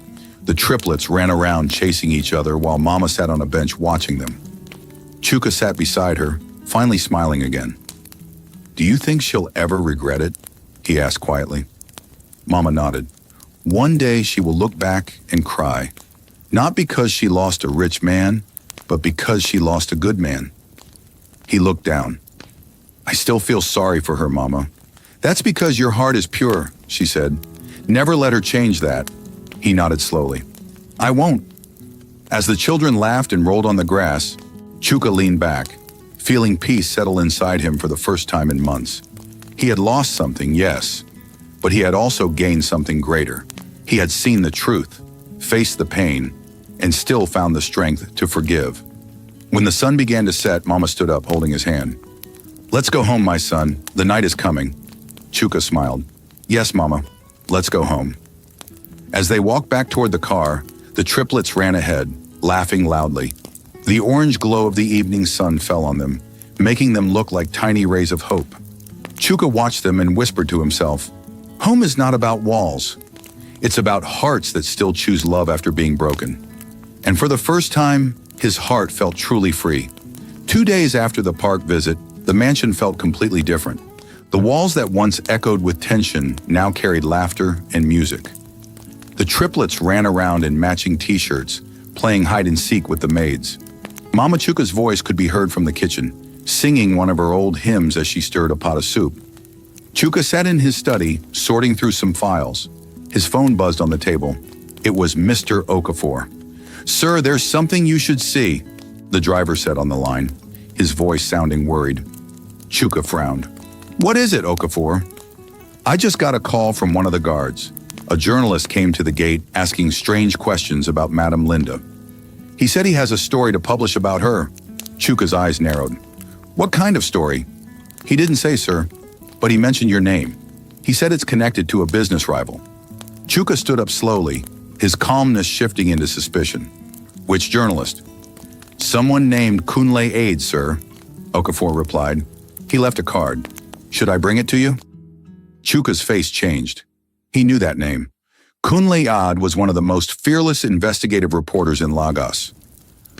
The triplets ran around chasing each other while Mama sat on a bench watching them. Chuka sat beside her, finally smiling again. Do you think she'll ever regret it? He asked quietly. Mama nodded. One day she will look back and cry, not because she lost a rich man, but because she lost a good man. He looked down. I still feel sorry for her, Mama. That's because your heart is pure, she said. Never let her change that. He nodded slowly. I won't. As the children laughed and rolled on the grass, Chuka leaned back, feeling peace settle inside him for the first time in months. He had lost something, yes, but he had also gained something greater. He had seen the truth, faced the pain, and still found the strength to forgive. When the sun began to set, Mama stood up, holding his hand. Let's go home, my son. The night is coming. Chuka smiled. Yes, Mama. Let's go home. As they walked back toward the car, the triplets ran ahead, laughing loudly. The orange glow of the evening sun fell on them, making them look like tiny rays of hope. Chuka watched them and whispered to himself, Home is not about walls. It's about hearts that still choose love after being broken. And for the first time, his heart felt truly free. 2 days after the park visit, the mansion felt completely different. The walls that once echoed with tension now carried laughter and music. The triplets ran around in matching t-shirts, playing hide-and-seek with the maids. Mama Chuka's voice could be heard from the kitchen, singing one of her old hymns as she stirred a pot of soup. Chuka sat in his study, sorting through some files. His phone buzzed on the table. It was Mr. Okafor. "Sir, there's something you should see," the driver said on the line, his voice sounding worried. Chuka frowned. "What is it, Okafor?" "I just got a call from one of the guards. A journalist came to the gate asking strange questions about Madame Linda. He said he has a story to publish about her." Chuka's eyes narrowed. "What kind of story?" "He didn't say, sir, but he mentioned your name. He said it's connected to a business rival." Chuka stood up slowly, his calmness shifting into suspicion. "Which journalist?" "Someone named qu'il, sir," Okafor replied. "He left a card. Should I bring it to you?" Chuka's face changed. He knew that name. Qu'il was one of the most fearless investigative reporters in Lagos.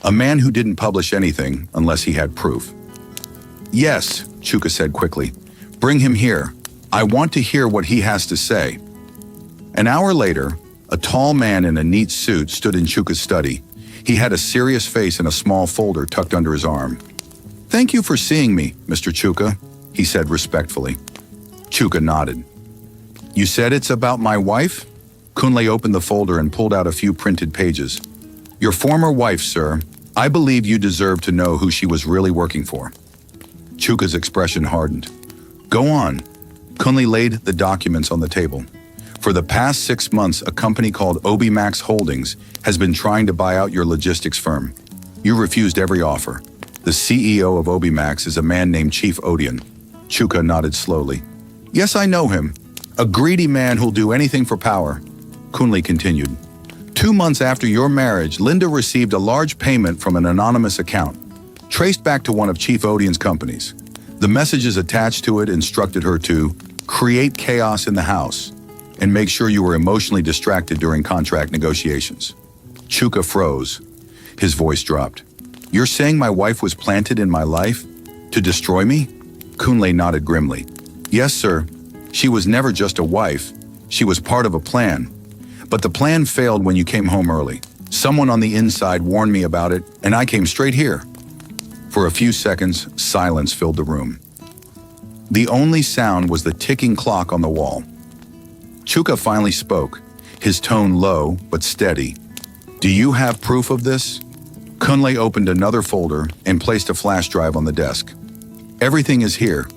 A man who didn't publish anything unless he had proof. "Yes," Chuka said quickly. "Bring him here. I want to hear what he has to say." An hour later, a tall man in a neat suit stood in Chuka's study. He had a serious face and a small folder tucked under his arm. "Thank you for seeing me, Mr. Chuka," he said respectfully. Chuka nodded. "You said it's about my wife?" Qu'il opened the folder and pulled out a few printed pages. "Your former wife, sir. I believe you deserve to know who she was really working for." Chuka's expression hardened. "Go on." Qu'il laid the documents on the table. "For the past 6 months, a company called Obimax Holdings has been trying to buy out your logistics firm. You refused every offer. The CEO of Obimax is a man named Chief Odion." Chuka nodded slowly. "Yes, I know him. A greedy man who'll do anything for power." Qu'il continued. 2 months after your marriage, Linda received a large payment from an anonymous account, traced back to one of Chief Odion's companies. The messages attached to it instructed her to create chaos in the house and make sure you were emotionally distracted during contract negotiations. Chuka froze. His voice dropped. "You're saying my wife was planted in my life? To destroy me?" Qu'il nodded grimly. "Yes, sir. She was never just a wife. She was part of a plan. But the plan failed when you came home early. Someone on the inside warned me about it, and I came straight here." For a few seconds, silence filled the room. The only sound was the ticking clock on the wall. Chuka finally spoke, his tone low but steady. "Do you have proof of this?" Qu'il opened another folder and placed a flash drive on the desk. "Everything is here.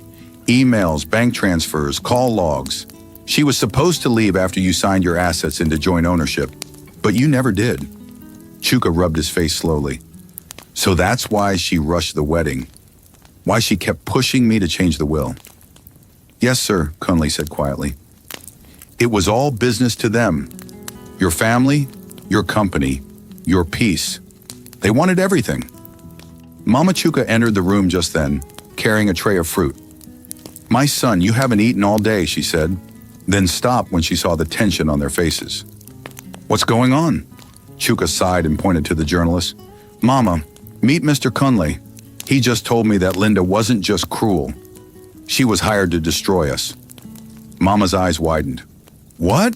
Emails, bank transfers, call logs. She was supposed to leave after you signed your assets into joint ownership, but you never did." Chuka rubbed his face slowly. "So that's why she rushed the wedding. Why she kept pushing me to change the will." "Yes, sir," Qu'il said quietly. "It was all business to them. Your family, your company, your peace. They wanted everything." Mama Chuka entered the room just then, carrying a tray of fruit. "My son, you haven't eaten all day," she said, then stopped when she saw the tension on their faces. "What's going on?" Chuka sighed and pointed to the journalist. "Mama, meet Mr. Qu'il. He just told me that Linda wasn't just cruel. She was hired to destroy us." Mama's eyes widened. "What?"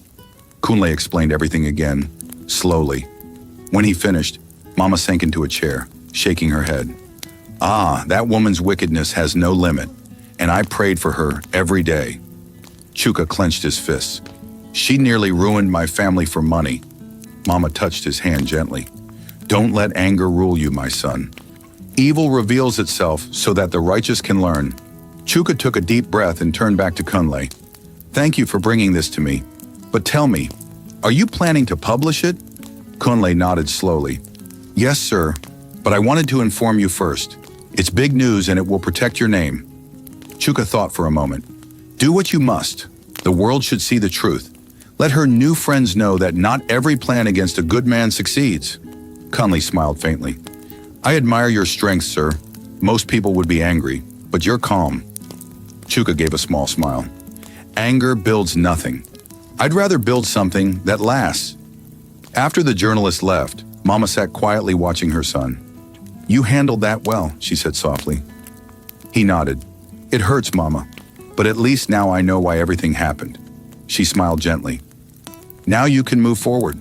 Qu'il explained everything again, slowly. When he finished, Mama sank into a chair, shaking her head. "Ah, that woman's wickedness has no limit, and I prayed for her every day." Chuka clenched his fists. "She nearly ruined my family for money." Mama touched his hand gently. "Don't let anger rule you, my son. Evil reveals itself so that the righteous can learn." Chuka took a deep breath and turned back to Qu'il. "Thank you for bringing this to me. But tell me, are you planning to publish it?" Qu'il nodded slowly. "Yes, sir, but I wanted to inform you first. It's big news and it will protect your name." Chuka thought for a moment. "Do what you must. The world should see the truth. Let her new friends know that not every plan against a good man succeeds." Qu'il smiled faintly. "I admire your strength, sir. Most people would be angry, but you're calm." Chuka gave a small smile. "Anger builds nothing. I'd rather build something that lasts." After the journalist left, Mama sat quietly watching her son. "You handled that well," she said softly. He nodded. "It hurts, Mama, but at least now I know why everything happened." She smiled gently. "Now you can move forward."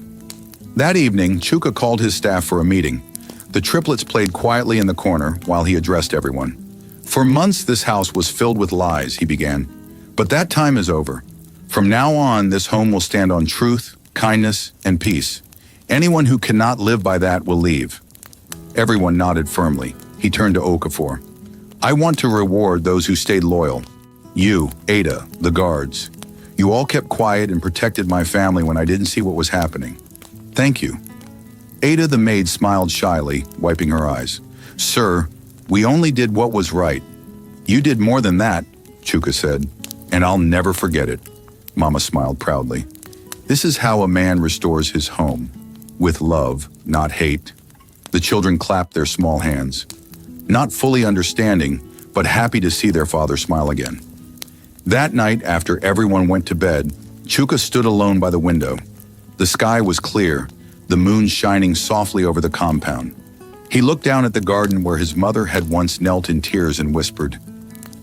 That evening, Chuka called his staff for a meeting. The triplets played quietly in the corner while he addressed everyone. "For months this house was filled with lies," he began. "But that time is over. From now on, this home will stand on truth, kindness, and peace. Anyone who cannot live by that will leave." Everyone nodded firmly. He turned to Okafor. "I want to reward those who stayed loyal. You, Ada, the guards. You all kept quiet and protected my family when I didn't see what was happening. Thank you." Ada the maid smiled shyly, wiping her eyes. "Sir, we only did what was right." "You did more than that," Chuka said, "and I'll never forget it." Mama smiled proudly. This is how a man restores his home. With love, not hate. The children clapped their small hands. Not fully understanding, but happy to see their father smile again. That night, after everyone went to bed, Chuka stood alone by the window. The sky was clear, the moon shining softly over the compound. He looked down at the garden where his mother had once knelt in tears and whispered,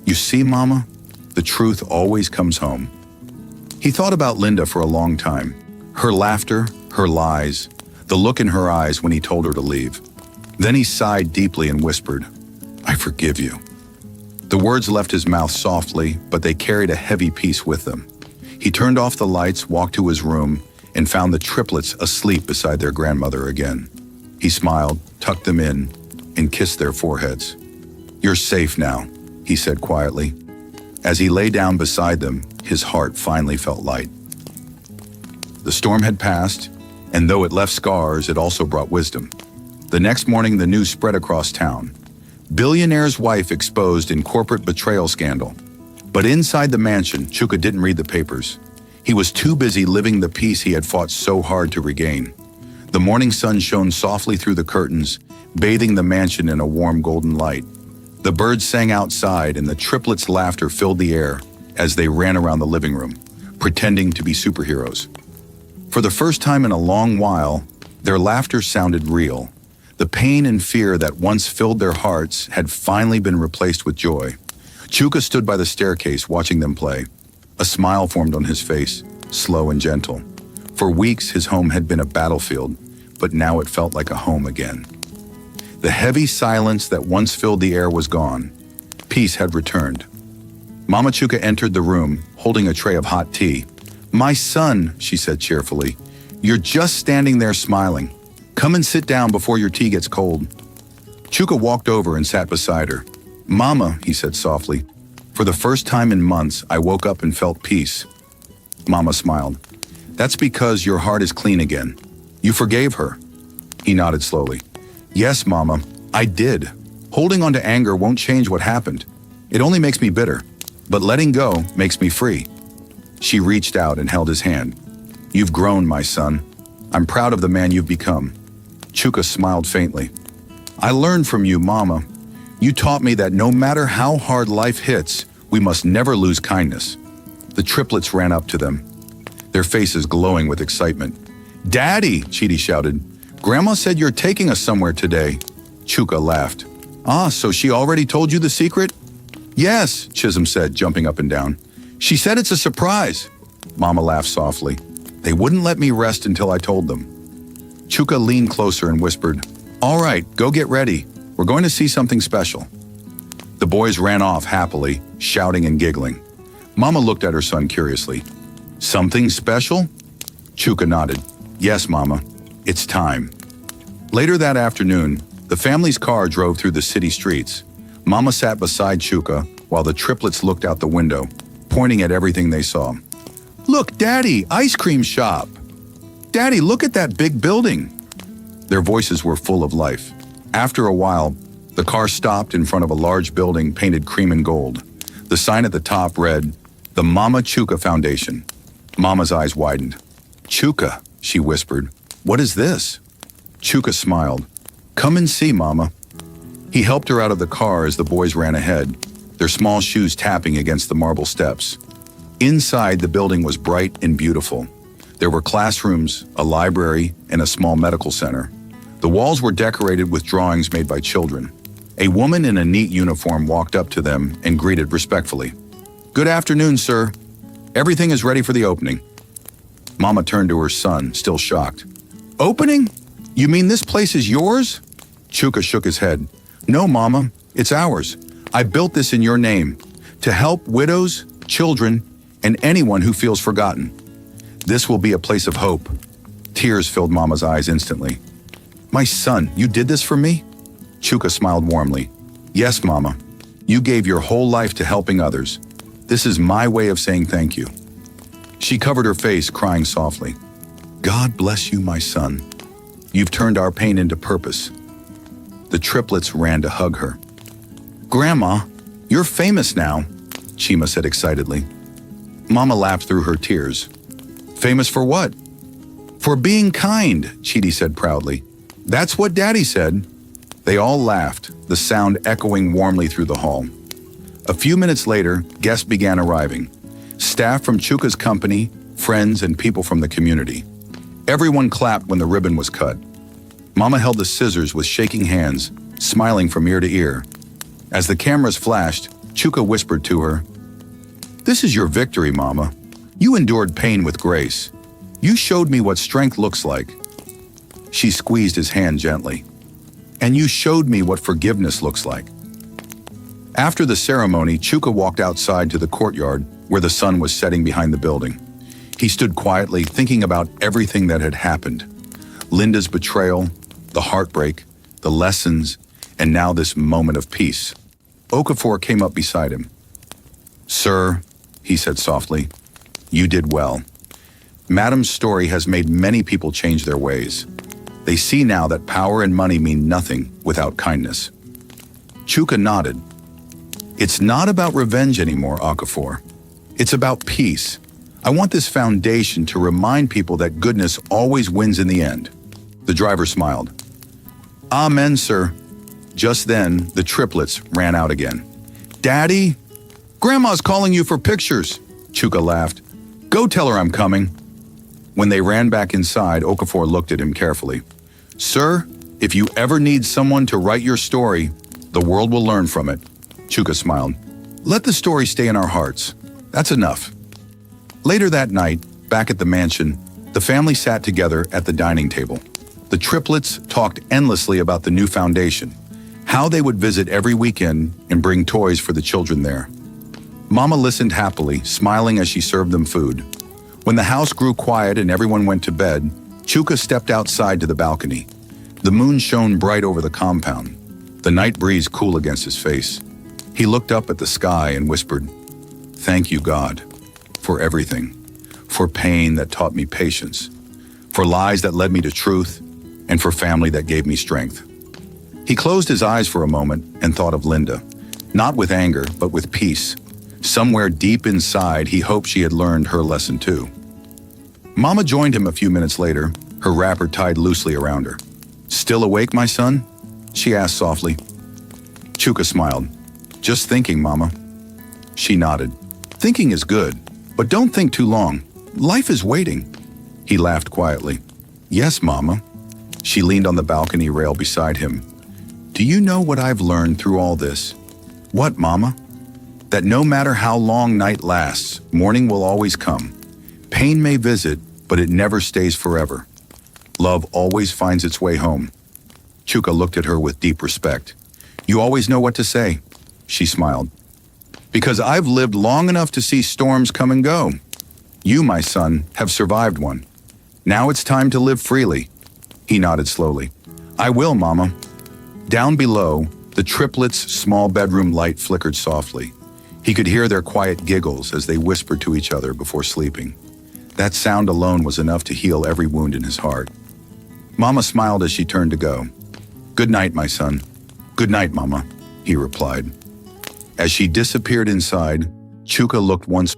"You see, Mama, the truth always comes home." He thought about Linda for a long time. Her laughter, her lies, the look in her eyes when he told her to leave. Then he sighed deeply and whispered, "I forgive you." The words left his mouth softly, but they carried a heavy peace with them. He turned off the lights, walked to his room, and found the triplets asleep beside their grandmother again. He smiled, tucked them in, and kissed their foreheads. "You're safe now," he said quietly. As he lay down beside them, his heart finally felt light. The storm had passed, and though it left scars, it also brought wisdom. The next morning, the news spread across town. Billionaire's wife exposed in corporate betrayal scandal. But inside the mansion, Chuka didn't read the papers. He was too busy living the peace he had fought so hard to regain. The morning sun shone softly through the curtains, bathing the mansion in a warm golden light. The birds sang outside, and the triplets' laughter filled the air as they ran around the living room, pretending to be superheroes. For the first time in a long while, their laughter sounded real. The pain and fear that once filled their hearts had finally been replaced with joy. Chuka stood by the staircase watching them play. A smile formed on his face, slow and gentle. For weeks, his home had been a battlefield, but now it felt like a home again. The heavy silence that once filled the air was gone. Peace had returned. Mama Chuka entered the room, holding a tray of hot tea. "My son," she said cheerfully, "you're just standing there smiling. Come and sit down before your tea gets cold." Chuka walked over and sat beside her. "Mama," he said softly, "for the first time in months, I woke up and felt peace." Mama smiled. "That's because your heart is clean again. You forgave her." He nodded slowly. "Yes, Mama, I did. Holding on to anger won't change what happened. It only makes me bitter. But letting go makes me free." She reached out and held his hand. "You've grown, my son. I'm proud of the man you've become." Chuka smiled faintly. "I learned from you, Mama. You taught me that no matter how hard life hits, we must never lose kindness." The triplets ran up to them, their faces glowing with excitement. "Daddy," Chidi shouted, "Grandma said you're taking us somewhere today." Chuka laughed. "Ah, so she already told you the secret?" "Yes," Chisholm said, jumping up and down. "She said it's a surprise." Mama laughed softly. "They wouldn't let me rest until I told them." Chuka leaned closer and whispered, "All right, go get ready. We're going to see something special." The boys ran off happily, shouting and giggling. Mama looked at her son curiously. "Something special?" Chuka nodded. "Yes, Mama. It's time." Later that afternoon, the family's car drove through the city streets. Mama sat beside Chuka while the triplets looked out the window, pointing at everything they saw. "Look, Daddy, ice cream shop! Daddy, look at that big building!" Their voices were full of life. After a while, the car stopped in front of a large building painted cream and gold. The sign at the top read, "The Mama Chuka Foundation." Mama's eyes widened. "Chuka," she whispered, "what is this?" Chuka smiled. "Come and see, Mama." He helped her out of the car as the boys ran ahead, their small shoes tapping against the marble steps. Inside, the building was bright and beautiful. There were classrooms, a library, and a small medical center. The walls were decorated with drawings made by children. A woman in a neat uniform walked up to them and greeted respectfully. "Good afternoon, sir. Everything is ready for the opening." Mama turned to her son, still shocked. "Opening? You mean this place is yours?" Chuka shook his head. "No, Mama, it's ours. I built this in your name, to help widows, children, and anyone who feels forgotten. This will be a place of hope. Tears filled Mama's eyes instantly. My son, you did this for me? Chuka smiled warmly. Yes, Mama. You gave your whole life to helping others. This is my way of saying thank you. She covered her face, crying softly. God bless you, my son. You've turned our pain into purpose. The triplets ran to hug her. Grandma, you're famous now, Chima said excitedly. Mama laughed through her tears. Famous for what? For being kind, Chidi said proudly. That's what Daddy said. They all laughed, the sound echoing warmly through the hall. A few minutes later, guests began arriving. Staff from Chuka's company, friends, and people from the community. Everyone clapped when the ribbon was cut. Mama held the scissors with shaking hands, smiling from ear to ear. As the cameras flashed, Chuka whispered to her, This is your victory, Mama. You endured pain with grace. You showed me what strength looks like. She squeezed his hand gently. And you showed me what forgiveness looks like. After the ceremony, Chuka walked outside to the courtyard where the sun was setting behind the building. He stood quietly, thinking about everything that had happened. Linda's betrayal, the heartbreak, the lessons, and now this moment of peace. Okafor came up beside him. Sir, he said softly, you did well. Madam's story has made many people change their ways. They see now that power and money mean nothing without kindness. Chuka nodded. It's not about revenge anymore, Okafor. It's about peace. I want this foundation to remind people that goodness always wins in the end. The driver smiled. Amen, sir. Just then, the triplets ran out again. Daddy? Grandma's calling you for pictures, Chuka laughed. Go tell her I'm coming. When they ran back inside, Okafor looked at him carefully. Sir, if you ever need someone to write your story, the world will learn from it. Chuka smiled. Let the story stay in our hearts. That's enough. Later that night, back at the mansion, the family sat together at the dining table. The triplets talked endlessly about the new foundation, how they would visit every weekend and bring toys for the children there. Mama listened happily, smiling as she served them food. When the house grew quiet and everyone went to bed, Chuka stepped outside to the balcony. The moon shone bright over the compound, the night breeze cool against his face. He looked up at the sky and whispered, Thank you, God, for everything, for pain that taught me patience, for lies that led me to truth, and for family that gave me strength. He closed his eyes for a moment and thought of Linda, not with anger, but with peace. Somewhere deep inside, he hoped she had learned her lesson too. Mama joined him a few minutes later, her wrapper tied loosely around her. Still awake, my son? She asked softly. Chuka smiled. Just thinking, Mama. She nodded. Thinking is good, but don't think too long. Life is waiting. He laughed quietly. Yes, Mama. She leaned on the balcony rail beside him. Do you know what I've learned through all this? What, Mama? That no matter how long night lasts, morning will always come. Pain may visit, but it never stays forever. Love always finds its way home. Chuka looked at her with deep respect. You always know what to say, she smiled. Because I've lived long enough to see storms come and go. You, my son, have survived one. Now it's time to live freely. He nodded slowly. I will, Mama. Down below, the triplets' small bedroom light flickered softly. He could hear their quiet giggles as they whispered to each other before sleeping. That sound alone was enough to heal every wound in his heart. Mama smiled as she turned to go. Good night, my son. Good night, Mama, he replied. As she disappeared inside, Chuka looked once